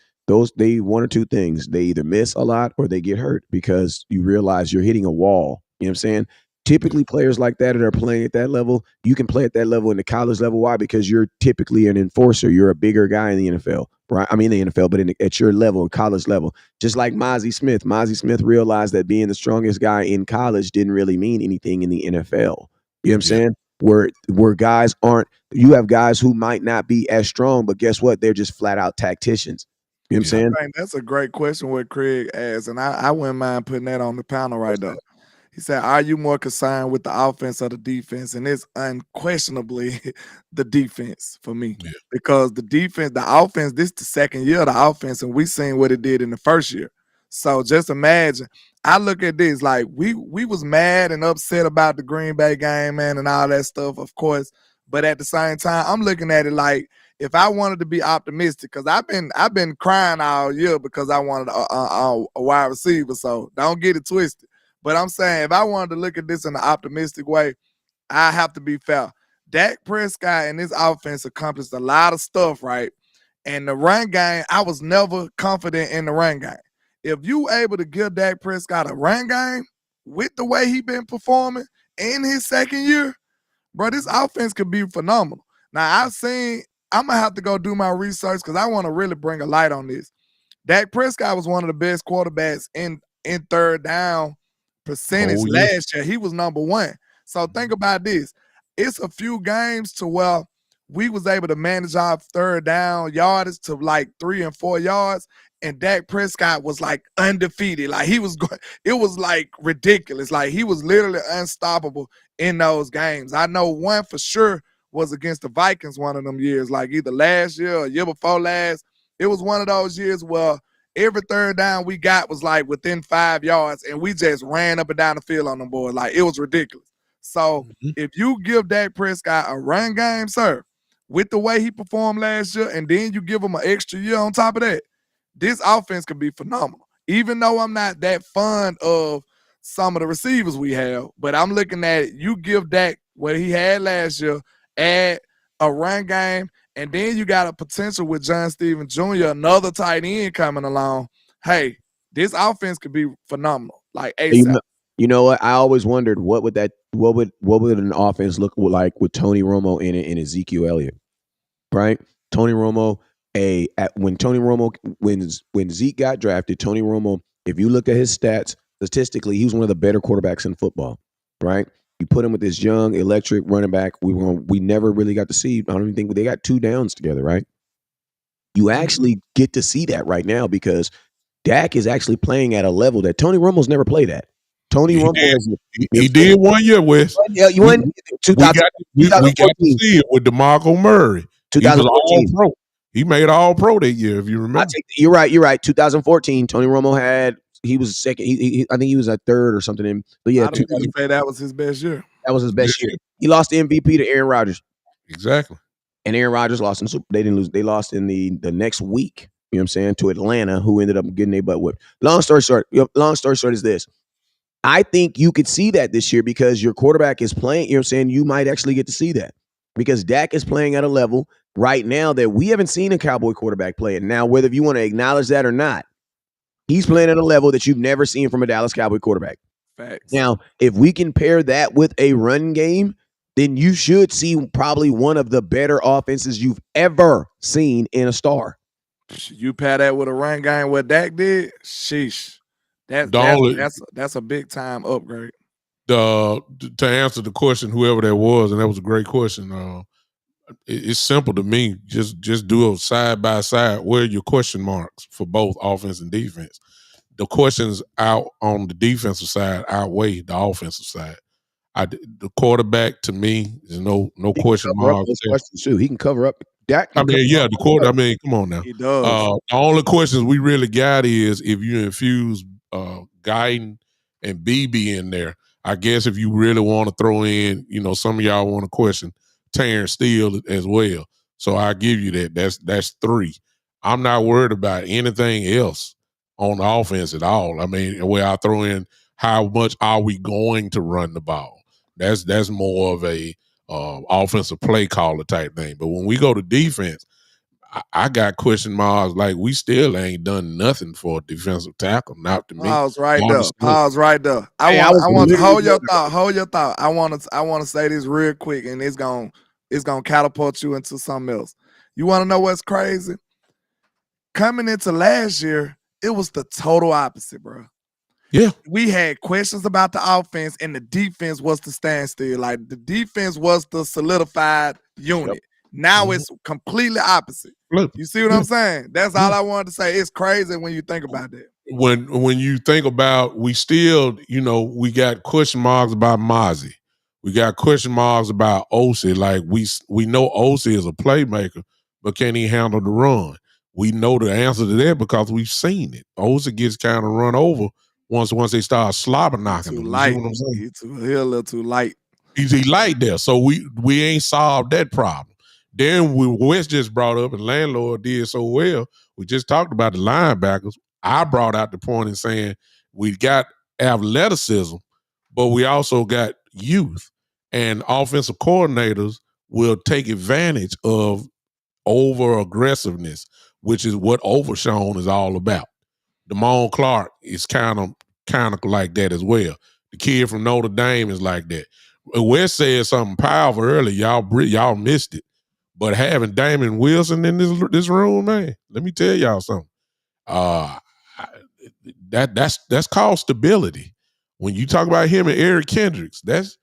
they one or two things. They either miss a lot or they get hurt because you realize you're hitting a wall. You know what I'm saying? Typically, players like that are playing at that level. You can play at that level in the college level. Why? Because you're typically an enforcer. You're a bigger guy in the NFL, right? I mean, the NFL, but at your level, college level. Just like Mozzie Smith. Mozzie Smith realized that being the strongest guy in college didn't really mean anything in the NFL. You know what I'm saying? Where guys aren't. You have guys who might not be as strong, but guess what? They're just flat out tacticians. You know what I'm saying? I think that's a great question what Craig asked, and I wouldn't mind putting that on the panel right there. He said, are you more concerned with the offense or the defense? And it's unquestionably the defense for me. Because the offense, this is the second year of the offense, and we seen what it did in the first year. So just imagine, I look at this, like we was mad and upset about the Green Bay game, man, and all that stuff, of course. But at the same time, I'm looking at it like if I wanted to be optimistic, because I've been crying all year because I wanted a wide receiver. So don't get it twisted. But I'm saying if I wanted to look at this in an optimistic way, I have to be fair. Dak Prescott and his offense accomplished a lot of stuff, right? And the run game, I was never confident in the run game. If you able to give Dak Prescott a run game with the way he been performing in his second year, bro, this offense could be phenomenal. Now, I'm going to have to go do my research because I want to really bring a light on this. Dak Prescott was one of the best quarterbacks in third down percentage last year. He was number 1. So think about this. It's a few games to where we was able to manage our third down yardage to like 3 and 4 yards, and Dak Prescott was like undefeated. Like he was going, it was like ridiculous. Like he was literally unstoppable in those games. I know one for sure was against the Vikings one of them years, like either last year or year before last. It was one of those years where every third down we got was like within 5 yards, and we just ran up and down the field on them boys. Like it was ridiculous. So if you give Dak Prescott a run game, sir, with the way he performed last year, and then you give him an extra year on top of that, this offense could be phenomenal. Even though I'm not that fond of some of the receivers we have, but I'm looking at it, you give Dak what he had last year, add a run game, and then you got a potential with John Stevens Jr., another tight end coming along. Hey, this offense could be phenomenal, like ASAP. You know what? I always wondered what would an offense look like with Tony Romo in it and Ezekiel Elliott, right? Tony Romo, when Zeke got drafted, Tony Romo, if you look at his stats statistically, he was one of the better quarterbacks in football, right? You put him with this young electric running back. We never really got to see. I don't even think they got 2 downs together, right? You actually get to see that right now because Dak is actually playing at a level that Tony Romo's never played at. Tony Romo he did 1 year, Wes. Yeah, you won. We got to see it with DeMarco Murray. 2014. He was all-pro. He made all-pro that year, if you remember. You're right. 2014, Tony Romo he was second. I think he was a third or something. But yeah, that was his best year. That was his best year. He lost the MVP to Aaron Rodgers. Exactly. And Aaron Rodgers lost they didn't lose. They lost in the next week. You know what I'm saying? To Atlanta, who ended up getting their butt whipped. Long story short is this. I think you could see that this year because your quarterback is playing. You know what I'm saying? You might actually get to see that because Dak is playing at a level right now that we haven't seen a Cowboy quarterback play it. Now, whether you want to acknowledge that or not, he's playing at a level that you've never seen from a Dallas Cowboy quarterback. Facts. Now, if we can pair that with a run game, then you should see probably one of the better offenses you've ever seen in a star. You pair that with a run game, what Dak did, sheesh. That's a big time upgrade. To answer the question, whoever that was, and that was a great question. It's simple to me. Just do a side by side. Where are your question marks for both offense and defense? The questions out on the defensive side outweigh the offensive side. The quarterback to me is no question mark. Too. He can cover up. Dak. Come on now. He does. The only questions we really got is if you infuse Guyton and BB in there. I guess if you really want to throw in, some of y'all want to question Terrence Steele as well. So I give you that. That's 3. I'm not worried about anything else on the offense at all. I mean, where I throw in how much are we going to run the ball? That's more of a offensive play caller type thing. But when we go to defense, I got question marks like we still ain't done nothing for a defensive tackle. Not to me. Pause right there. I want to hold your thought. I want to say this real quick, and it's gonna catapult you into something else. You want to know what's crazy? Coming into last year, it was the total opposite, bro. Yeah. We had questions about the offense, and the defense was the standstill. Like the defense was the solidified unit. Yep. Now it's completely opposite. You see what I'm saying? That's all I wanted to say. It's crazy when you think about that. When you think about, we still, we got question marks about Mozzie. We got question marks about Osi. Like we know Osi is a playmaker, but can he handle the run? We know the answer to that because we've seen it. Osi gets kind of run over once they start slobber knocking him. Light. He's a little too light. He's light there. So we ain't solved that problem. Then Wes just brought up, and Landlord did so well. We just talked about the linebackers. I brought out the point in saying we got athleticism, but we also got youth. And offensive coordinators will take advantage of over-aggressiveness, which is what Overshown is all about. Damone Clark is kind of like that as well. The kid from Notre Dame is like that. Wes said something powerful earlier. Y'all missed it. But having Damon Wilson in this room, man, let me tell y'all something. That's called stability. When you talk about him and Eric Kendricks, that's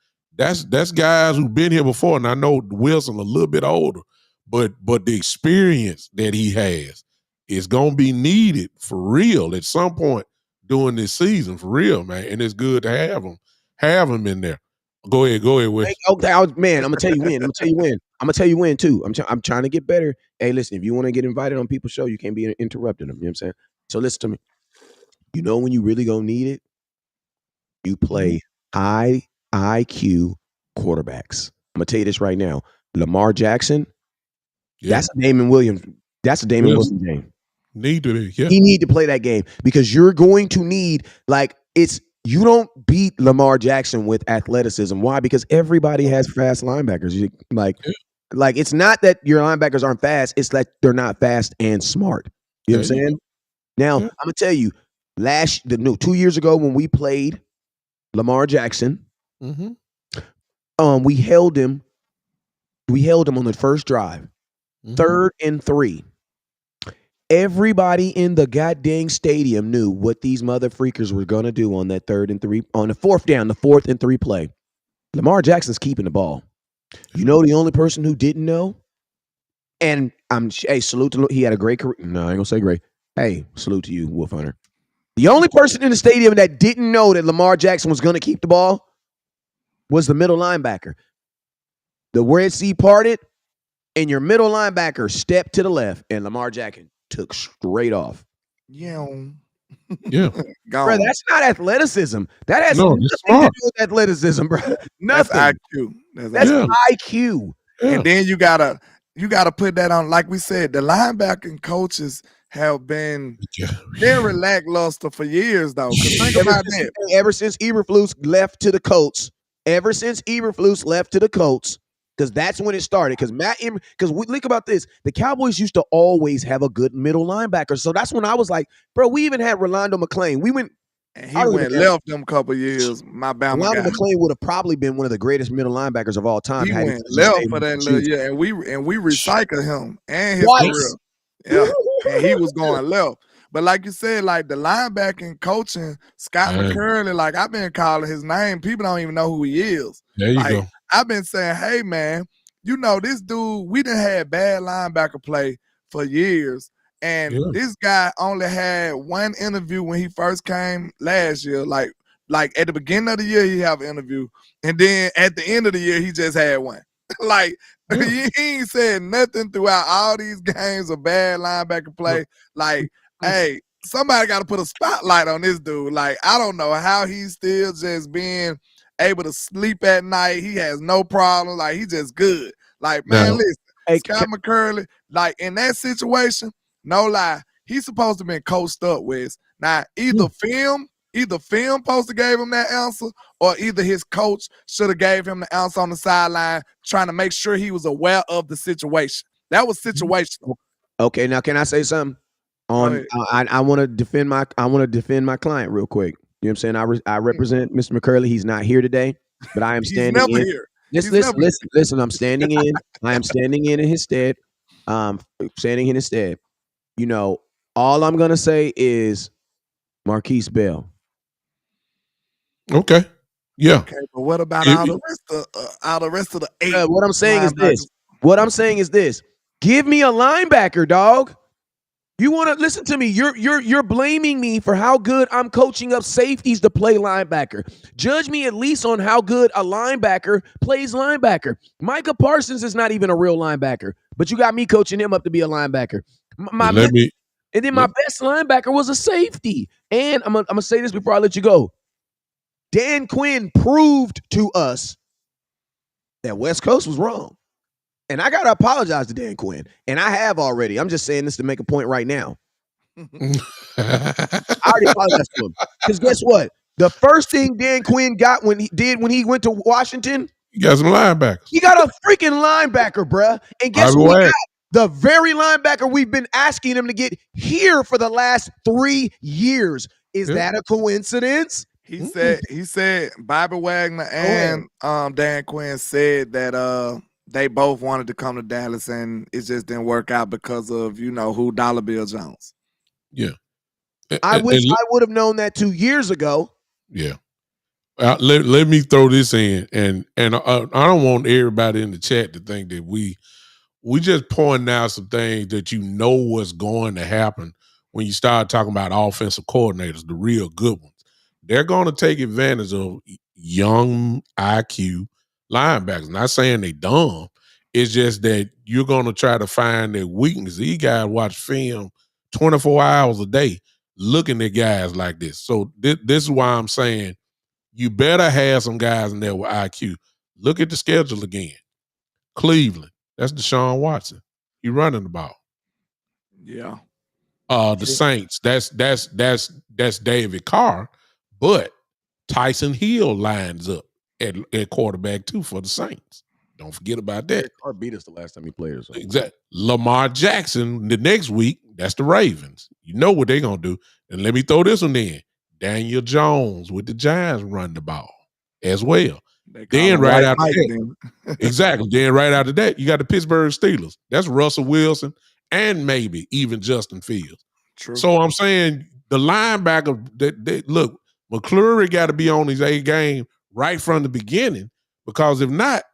guys who've been here before. And I know Wilson a little bit older, but the experience that he has is gonna be needed for real at some point during this season, for real, man. And it's good to have him in there. Go ahead, Wes. Okay, I'm gonna tell you when. I'm gonna tell you when too. I'm trying to get better. Hey, listen, if you want to get invited on people's show, you can't be interrupting them. You know what I'm saying? So listen to me. You know when you really gonna need it? You play high IQ quarterbacks. I'm gonna tell you this right now. Lamar Jackson Yeah. That's a Damon Williams. That's a Damon Yes. Williams game. Need to be. Yeah. He need to play that game because you're going to need you don't beat Lamar Jackson with athleticism. Why? Because everybody has fast linebackers. Like it's not that your linebackers aren't fast. It's that they're not fast and smart. You know what I'm There you saying? Now, Yeah. I'm gonna tell you, 2 years ago when we played Lamar Jackson, Mm-hmm. we held him on the first drive, Mm-hmm. 3rd and 3. Everybody in the goddamn stadium knew what these mother freakers were gonna do on that 3rd and 3, on the 4th down, the 4th and 3 play. Lamar Jackson's keeping the ball. You know the only person who didn't know? And salute to, he had a great career. No, I ain't gonna say great. Hey, salute to you, Wolf Hunter. The only person in the stadium that didn't know that Lamar Jackson was gonna keep the ball was the middle linebacker. The Red Sea parted, and your middle linebacker stepped to the left, and Lamar Jackson took straight off. Yeah. Yeah. Bro, that's not athleticism. That has No, nothing that's to smart. do with athleticism, bro. That's Nothing. IQ. That's Yeah. IQ. Yeah. And then you gotta put that on, like we said, the linebacking coaches have been very lackluster for years, though. Because think about that. Ever since Eberflus left to the Colts, because that's when it started. Because think about this, the Cowboys used to always have a good middle linebacker. So that's when I was like, bro, we even had Rolando McClain. And he went left them couple years. My Bama Rolando guy. McClain would have probably been one of the greatest middle linebackers of all time. He went left for that little year, and we recycled him and his Twice. career. Yeah, and he was going left. But like you said, like the linebacking coaching, Scott McCurley, like I've been calling his name. People don't even know who he is. There you go. I've been saying, hey man, this dude, we done had bad linebacker play for years. And this guy only had one interview when he first came last year. Like at the beginning of the year, he have an interview. And then at the end of the year, he just had one. He ain't said nothing throughout all these games of bad linebacker play. Like, hey, somebody got to put a spotlight on this dude. Like, I don't know how he's still just being able to sleep at night. He has no problem. Like, he's just good. Like, man, listen, Scott McCurley, like in that situation, no lie, he's supposed to have been coached up with. Now, either film supposed to gave him that answer, or either his coach should have gave him the answer on the sideline, trying to make sure he was aware of the situation. That was situational. Okay, now can I say something? I want to defend my client real quick. You know what I'm saying? I represent Mr. McCurley. He's not here today, but I am standing in. Here. Listen, I'm standing in. I am standing in his stead. Standing in his stead. You know, all I'm gonna say is Marquise Bell. Okay. Yeah. Okay, but what about all the rest of the 8? What I'm saying is this. Give me a linebacker, dog. You want to listen to me? You're blaming me for how good I'm coaching up safeties to play linebacker. Judge me at least on how good a linebacker plays linebacker. Micah Parsons is not even a real linebacker, but you got me coaching him up to be a linebacker. My best linebacker was a safety. And I'm gonna say this before I let you go. Dan Quinn proved to us that West Coast was wrong. And I got to apologize to Dan Quinn. And I have already. I'm just saying this to make a point right now. I already apologized to him. Because guess what? The first thing Dan Quinn got when he went to Washington, he got some linebackers. He got a freaking linebacker, bruh. And guess what? He got? The very linebacker we've been asking him to get here for the last 3 years. Is that a coincidence? He said Bobby Wagner and Dan Quinn said that they both wanted to come to Dallas and it just didn't work out because of, who Dollar Bill Jones. Yeah. I wish I would have known that 2 years ago. Yeah. Let me throw this in, and I don't want everybody in the chat to think that we just pointing out some things that what's going to happen when you start talking about offensive coordinators, the real good ones. They're going to take advantage of young IQ linebackers. Not saying they dumb. It's just that you're going to try to find their weakness. These guys watch film 24 hours a day looking at guys like this. So this is why I'm saying you better have some guys in there with IQ. Look at the schedule again. Cleveland. That's Deshaun Watson. He running the ball. Yeah. The Saints, that's David Carr, but Tyson Hill lines up at quarterback too for the Saints. Don't forget about that. Derek Carr beat us the last time he played us. Exactly. Lamar Jackson the next week, that's the Ravens. You know what they're gonna do. And let me throw this one in. Daniel Jones with the Giants run the ball as well. Then right after that, exactly. Then right after that, you got the Pittsburgh Steelers. That's Russell Wilson and maybe even Justin Fields. True. So I'm saying the linebacker that look, McClure got to be on his A game right from the beginning, because if not,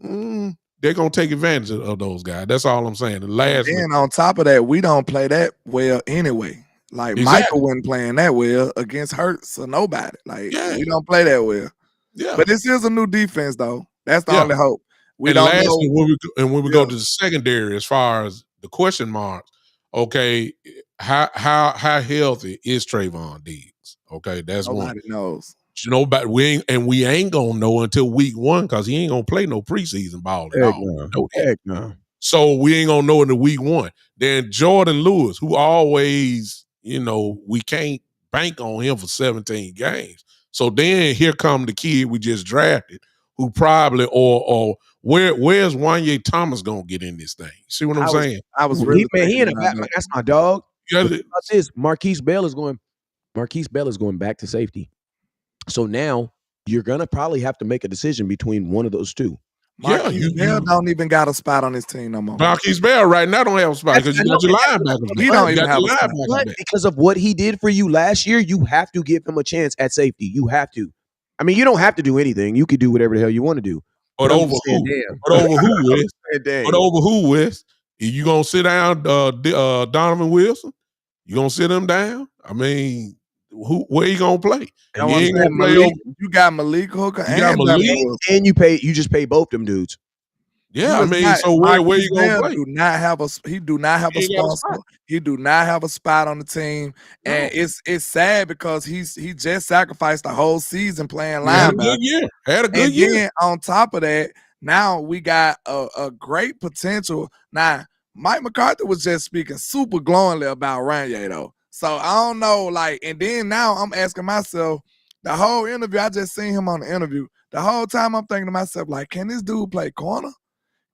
they're gonna take advantage of those guys. That's all I'm saying. And on top of that, we don't play that well anyway. Like Michael wasn't playing that well against Hurts or nobody. Like we don't play that well. Yeah. But this is a new defense though. That's the only hope. We and don't lastly, know. when we go to the secondary, as far as the question marks, okay, how healthy is Trayvon Diggs? Okay, that's nobody knows. Nobody, we ain't gonna know until week 1, because he ain't gonna play no preseason ball at all. Heck no. So we ain't gonna know in the week 1. Then Jordan Lewis, who always, we can't bank on him for 17 games. So then here come the kid we just drafted, who probably or where's Wanye Thomas gonna get in this thing? See what I'm saying? I was really he in a back. That's my dog. Yeah, this Marquise Bell is going back to safety. So now you're gonna probably have to make a decision between one of those two. Marquise Bell don't even got a spot on his team no more. Marquise Bell right now don't have a spot because you got your linebacker. He don't even have a spot. But because of what he did for you last year, you have to give him a chance at safety. You have to. I mean, you don't have to do anything. You could do whatever the hell you want to do. But over who? But over who, Wes? But over who, Wes? You gonna sit down Donovan Wilson? You gonna sit him down? I mean, where you gonna play? You ain't gonna play you got Malik Hooker and you just pay both them dudes. Yeah, I mean, so where you gonna play? He do not have a sponsor. He do not have a spot on the team, and it's sad because he just sacrificed the whole season playing linebacker. Had a good year. Then on top of that, now we got a great potential. Now Mike McCarthy was just speaking super glowingly about Ranye though, so I don't know. And then now I'm asking myself, the whole interview, I just seen him on the interview. The whole time I'm thinking to myself, can this dude play corner?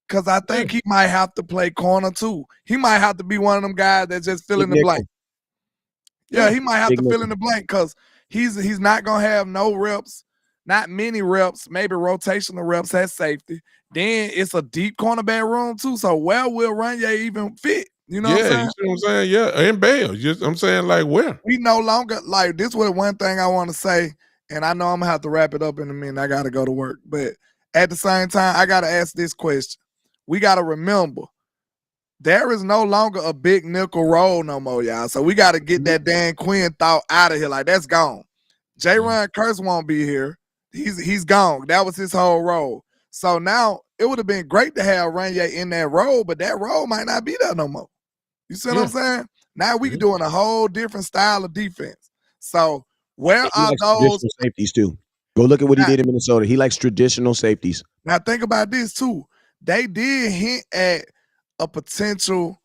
Because I think he might have to play corner too. He might have to be one of them guys that just fill in the blank. Yeah, he might have to fill in the blank because he's not going to have no reps, not many reps, maybe rotational reps at safety. Then it's a deep cornerback room too. So where will Ranye even fit? You know what I'm saying? You see what I'm saying? Yeah, and Bell. I'm saying where? We no longer, this was one thing I want to say, and I know I'm going to have to wrap it up in a minute. I got to go to work. But at the same time, I got to ask this question. We got to remember, there is no longer a big nickel role no more, y'all. So we got to get that Dan Quinn thought out of here. That's gone. J-Ron Curse won't be here. He's gone. That was his whole role. So now it would have been great to have Ranye in that role, but that role might not be there no more. You see what I'm saying? Now we doing a whole different style of defense. So where are those safeties too? Go look at what he did in Minnesota. He likes traditional safeties. Now think about this too. They did hint at a potential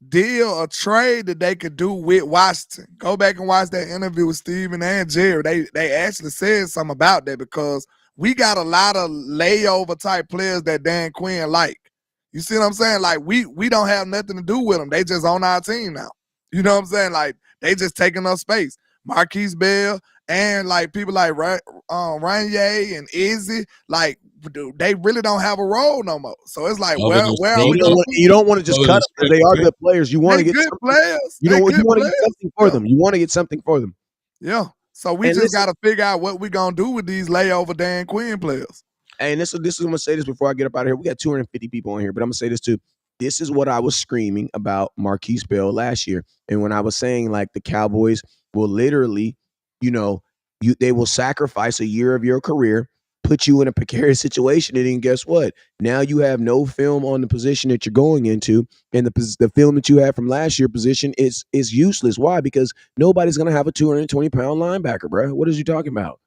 deal or trade that they could do with Washington. Go back and watch that interview with Steven and Jerry. They actually said something about that because we got a lot of layover type players that Dan Quinn like. You see what I'm saying? We don't have nothing to do with them. They just on our team now. You know what I'm saying? They just taking up space. Marquise Bell and people like Ranye and Izzy, they really don't have a role no more. So it's where are we going? You don't want to just cut them because they are good players. You want to get good players. You want to get something for them. You want to get something for them. Yeah. So we just got to figure out what we're going to do with these layover Dan Quinn players. And this is I'm going to say this before I get up out of here. We got 250 people on here, but I'm going to say this too. This is what I was screaming about Marquise Bell last year. And when I was saying the Cowboys will literally, they will sacrifice a year of your career, put you in a precarious situation, and then guess what? Now you have no film on the position that you're going into, and the film that you have from last year's position is useless. Why? Because nobody's going to have a 220-pound linebacker, bro. What are you talking about?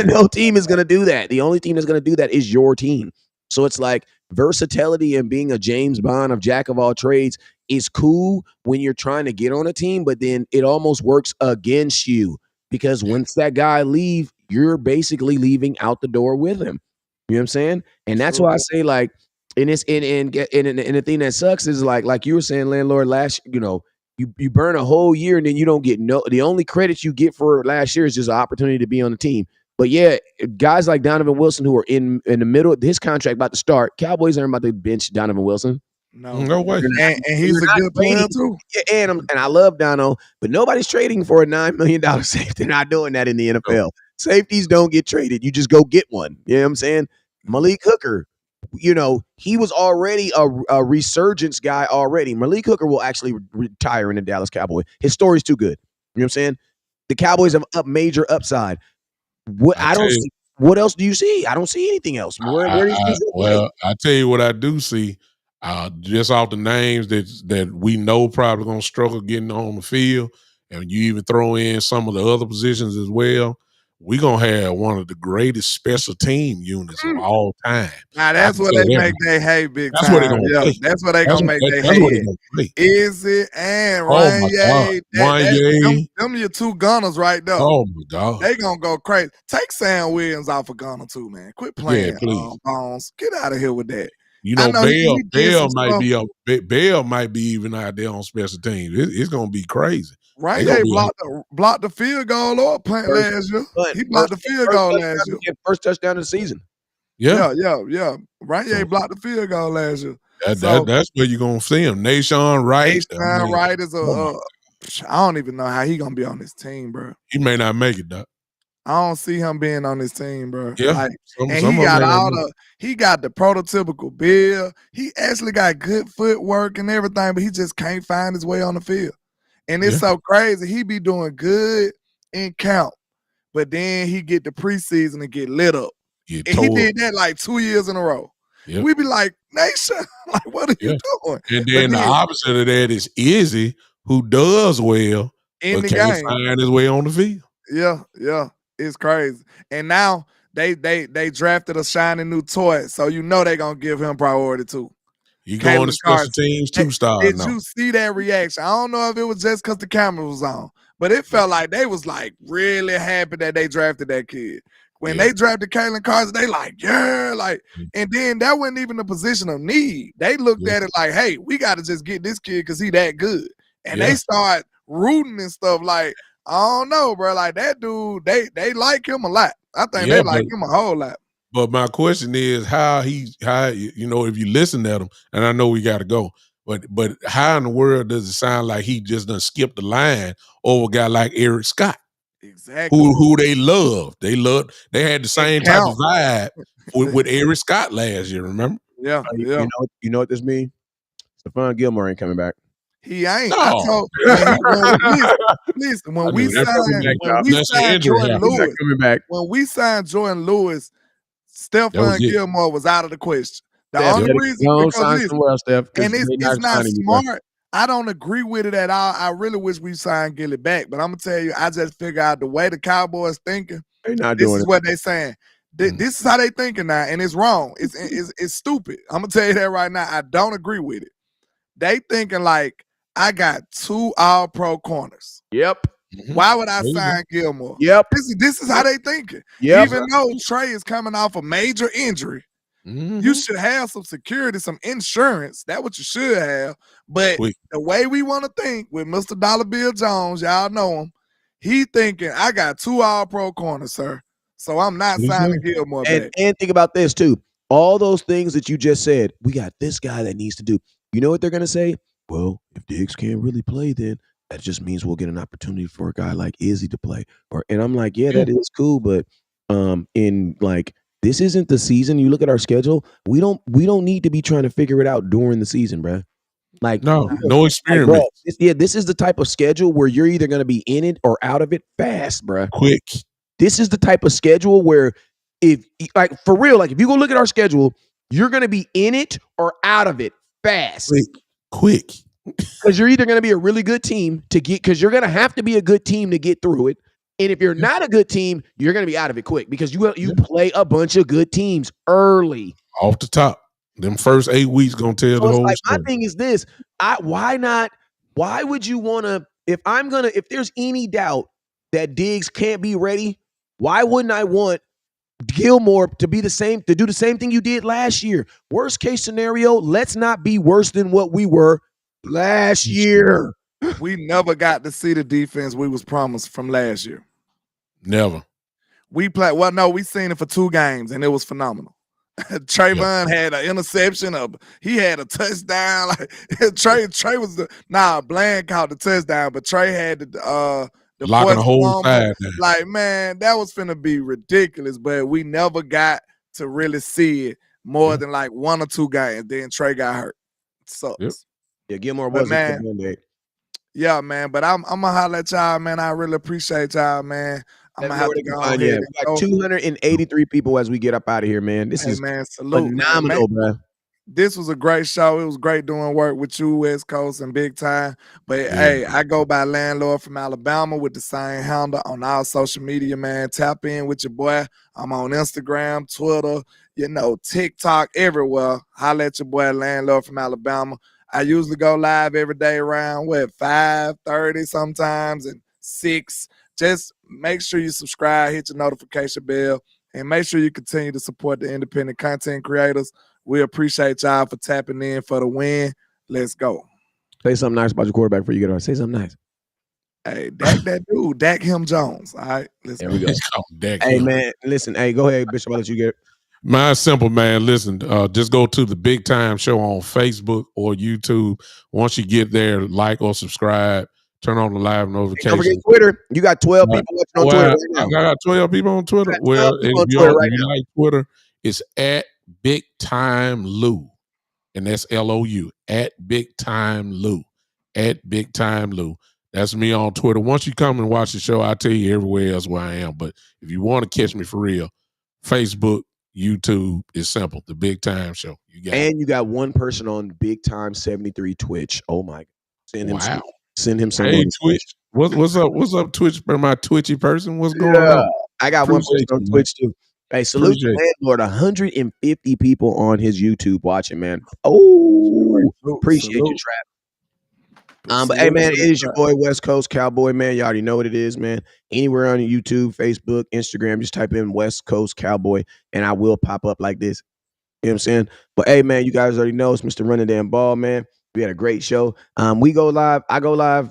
No team is going to do that. The only team that's going to do that is your team. So it's like versatility and being a James Bond of jack of all trades is cool when you're trying to get on a team, but then it almost works against you because once that guy leave, you're basically leaving out the door with him. You know what I'm saying? And that's why I say like, and it's and the thing that sucks is like you were saying, landlord, you burn a whole year and then you don't get the only credit you get for last year is just an opportunity to be on the team. But yeah, guys like Donovan Wilson who are in the middle of his contract about to start, Cowboys aren't about to bench Donovan Wilson. No way. And he's a good player too. Yeah, and I love Dono, but nobody's trading for a $9 million safety. They're not doing that in the NFL. No. Safeties don't get traded. You just go get one. You know what I'm saying? Malik Hooker, he was already a resurgence guy already. Malik Hooker will actually retire in the Dallas Cowboys. His story's too good. You know what I'm saying? The Cowboys have a major upside. What else do you see? I don't see anything else. I tell you what I do see. Just off the names that we know probably gonna struggle getting on the field, and you even throw in some of the other positions as well, we're gonna have one of the greatest special team units of all time. Now that's what they make they hay big time. That's what they gonna make they hay. Izzy and Ryan Ye. Them your two gunners right there. Oh my God. They gonna go crazy. Take Sam Williams off of gunner too, man. Quit playing Bones. Get out of here with that. Bell might be even out there on special teams. It's gonna be crazy. Right, they blocked the field goal or plant last year. He blocked the field goal last year. First touchdown of the season. Yeah. Right, he blocked the field goal last year. That's where you're gonna see him. Nahshon Wright. Wright is I don't even know how he gonna be on this team, bro. He may not make it, Doc. I don't see him being on this team, bro. Yeah, he got the prototypical build. He actually got good footwork and everything, but he just can't find his way on the field. And it's so crazy. He be doing good in camp, but then he get the preseason and get lit up. And he did that like 2 years in a row. Yep. We be like, Nation, like, what are you doing? And then the opposite of that is Izzy, who does well in the game, find his way on the field. Yeah. It's crazy. And now they drafted a shiny new toy, so they gonna give him priority too. You going to special teams 2-star. Did you see that reaction? I don't know if it was just because the camera was on, but it felt like they was like really happy that they drafted that kid. When they drafted Kalen Carson, they and then that wasn't even a position of need. They looked at it like, hey, we got to just get this kid because he that good. And they start rooting and stuff like, I don't know, bro. Like that dude, they like him a lot. I think they like him a whole lot. But my question is how if you listen at him, and I know we got to go, but how in the world does it sound like he just done skipped the line over a guy like Eric Scott? Exactly. Who they love. They had the same type of vibe with Eric Scott last year, remember? Yeah. You know what this means? Stephon Gilmore ain't coming back. He ain't. No. I told listen, when we signed Jordan Lewis, Stephon Gilmore was out of the question. The only reason it's not smart. I don't agree with it at all. I really wish we signed Gilly back, but I'm gonna tell you, I just figure out the way the Cowboys thinking. This is what they saying. This is how they thinking now, and it's wrong. It's stupid. I'm gonna tell you that right now. I don't agree with it. They thinking like, I got 2 all-pro corners. Yep. Why would I sign Gilmore? Yep. This is how they thinking. Yep. Even though Trey is coming off a major injury, you should have some security, some insurance. That's what you should have. But the way we want to think with Mr. Dollar Bill Jones, y'all know him, he thinking, I got 2 all-pro corners, sir. So I'm not signing Gilmore back. And think about this, too. All those things that you just said, we got this guy that needs to do. You know what they're going to say? Well, if Diggs can't really play, then that just means we'll get an opportunity for a guy like Izzy to play. And I'm like, that is cool, but this isn't the season. You look at our schedule. We don't need to be trying to figure it out during the season, bruh. Like no experiment. This is the type of schedule where you're either going to be in it or out of it fast, bruh. Quick. This is the type of schedule where if for real, if you go look at our schedule, you're going to be in it or out of it fast. Quick. Because you're either going to be a really good team because you're going to have to be a good team to get through it. And if you're not a good team, you're going to be out of it quick because you play a bunch of good teams early. Off the top. Them first 8 weeks gonna tell So the it's whole like, my story. thing is this. Why not? Why would you want to, if there's any doubt that Diggs can't be ready, why wouldn't I want Gilmore to do the same thing you did last year? Worst case scenario, let's not be worse than what we were last year. We never got to see the defense we was promised from last year. Never. We seen it for 2 games and it was phenomenal. Trayvon had an interception. He had a touchdown. Like Trey was Bland caught the touchdown, but Trey had the locking the whole fumble. side down. Like, man, that was finna be ridiculous. But we never got to really see it more than like 1 or 2 games. Then Trey got hurt. Sucks. Yep. Yeah, Gilmore was a good Monday. Yeah, man. But I'm gonna holler at y'all, man. I really appreciate y'all, man. I'm gonna have to go ahead. We got 283 people as we get up out of here, man. This is phenomenal, man. This was a great show. It was great doing work with you, West Coast and Big Time. But hey, I go by Landlord from Alabama with the same handle on all social media, man. Tap in with your boy. I'm on Instagram, Twitter, TikTok, everywhere. Holla at your boy Landlord from Alabama. I usually go live every day around 5:30 sometimes and 6. Just make sure you subscribe, hit your notification bell, and make sure you continue to support the independent content creators. We appreciate y'all for tapping in for the win. Let's go. Say something nice about your quarterback before you get on. Say something nice. Hey, that dude, Dak Him Jones. All right, there we go. Hey, man, listen. Hey, go ahead, Bishop. I'll let you get it. Mine's simple, man. Listen, just go to the Big Time Show on Facebook or YouTube. Once you get there, like or subscribe. Turn on the live notifications. Don't forget Twitter. You got 12 people watching on Twitter right now. I got 12 people on Twitter. Well, if you like Twitter, it's at Big Time Lou. And that's LOU. At Big Time Lou. At Big Time Lou. That's me on Twitter. Once you come and watch the show, I'll tell you everywhere else where I am. But if you want to catch me for real, Facebook, YouTube is simple. The Big Time Show. You got one person on Big Time 73 Twitch. Oh my God. Send him some. Hey, Twitch. What's up? What's up, Twitch? My twitchy person. What's going on? I got one person on Twitch too. Hey, salute the Landlord. 150 people on his YouTube watching, man. Oh, appreciate you, Trap. But hey, man, it is your boy West Coast Cowboy, man. You already know what it is, man. Anywhere on YouTube, Facebook, Instagram, just type in West Coast Cowboy, and I will pop up like this. You know what I'm saying? But hey, man, you guys already know it's Mr. Running Damn Ball, man. We had a great show. We go live. I go live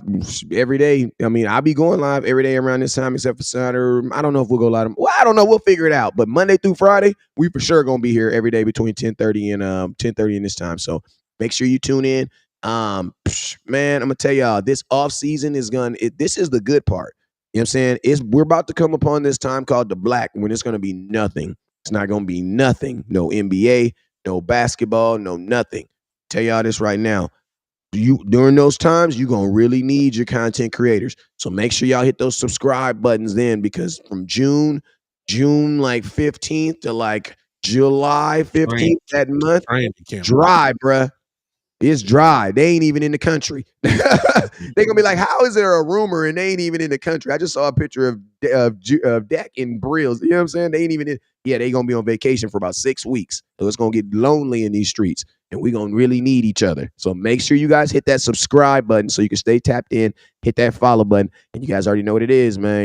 every day. I mean, I'll be going live every day around this time, except for Saturday. I don't know if we'll go live. Well, I don't know. We'll figure it out. But Monday through Friday, we for sure gonna be here every day between 10:30 and 10:30 in this time. So make sure you tune in. Man, I'm gonna tell y'all, this off season is this is the good part. You know what I'm saying? We're about to come upon this time called the black, when it's gonna be nothing. It's not gonna be nothing. No NBA, no basketball, no nothing. Tell y'all this right now. During those times, you're going to really need your content creators. So make sure y'all hit those subscribe buttons then, because from June like 15th to like July 15th, that month, dry, bruh. It's dry. They ain't even in the country. They're going to be like, how is there a rumor and they ain't even in the country? I just saw a picture of Dak and Brills. You know what I'm saying? They ain't even in. Yeah, they going to be on vacation for about 6 weeks. So it's going to get lonely in these streets. And we're going to really need each other. So make sure you guys hit that subscribe button so you can stay tapped in. Hit that follow button. And you guys already know what it is, man.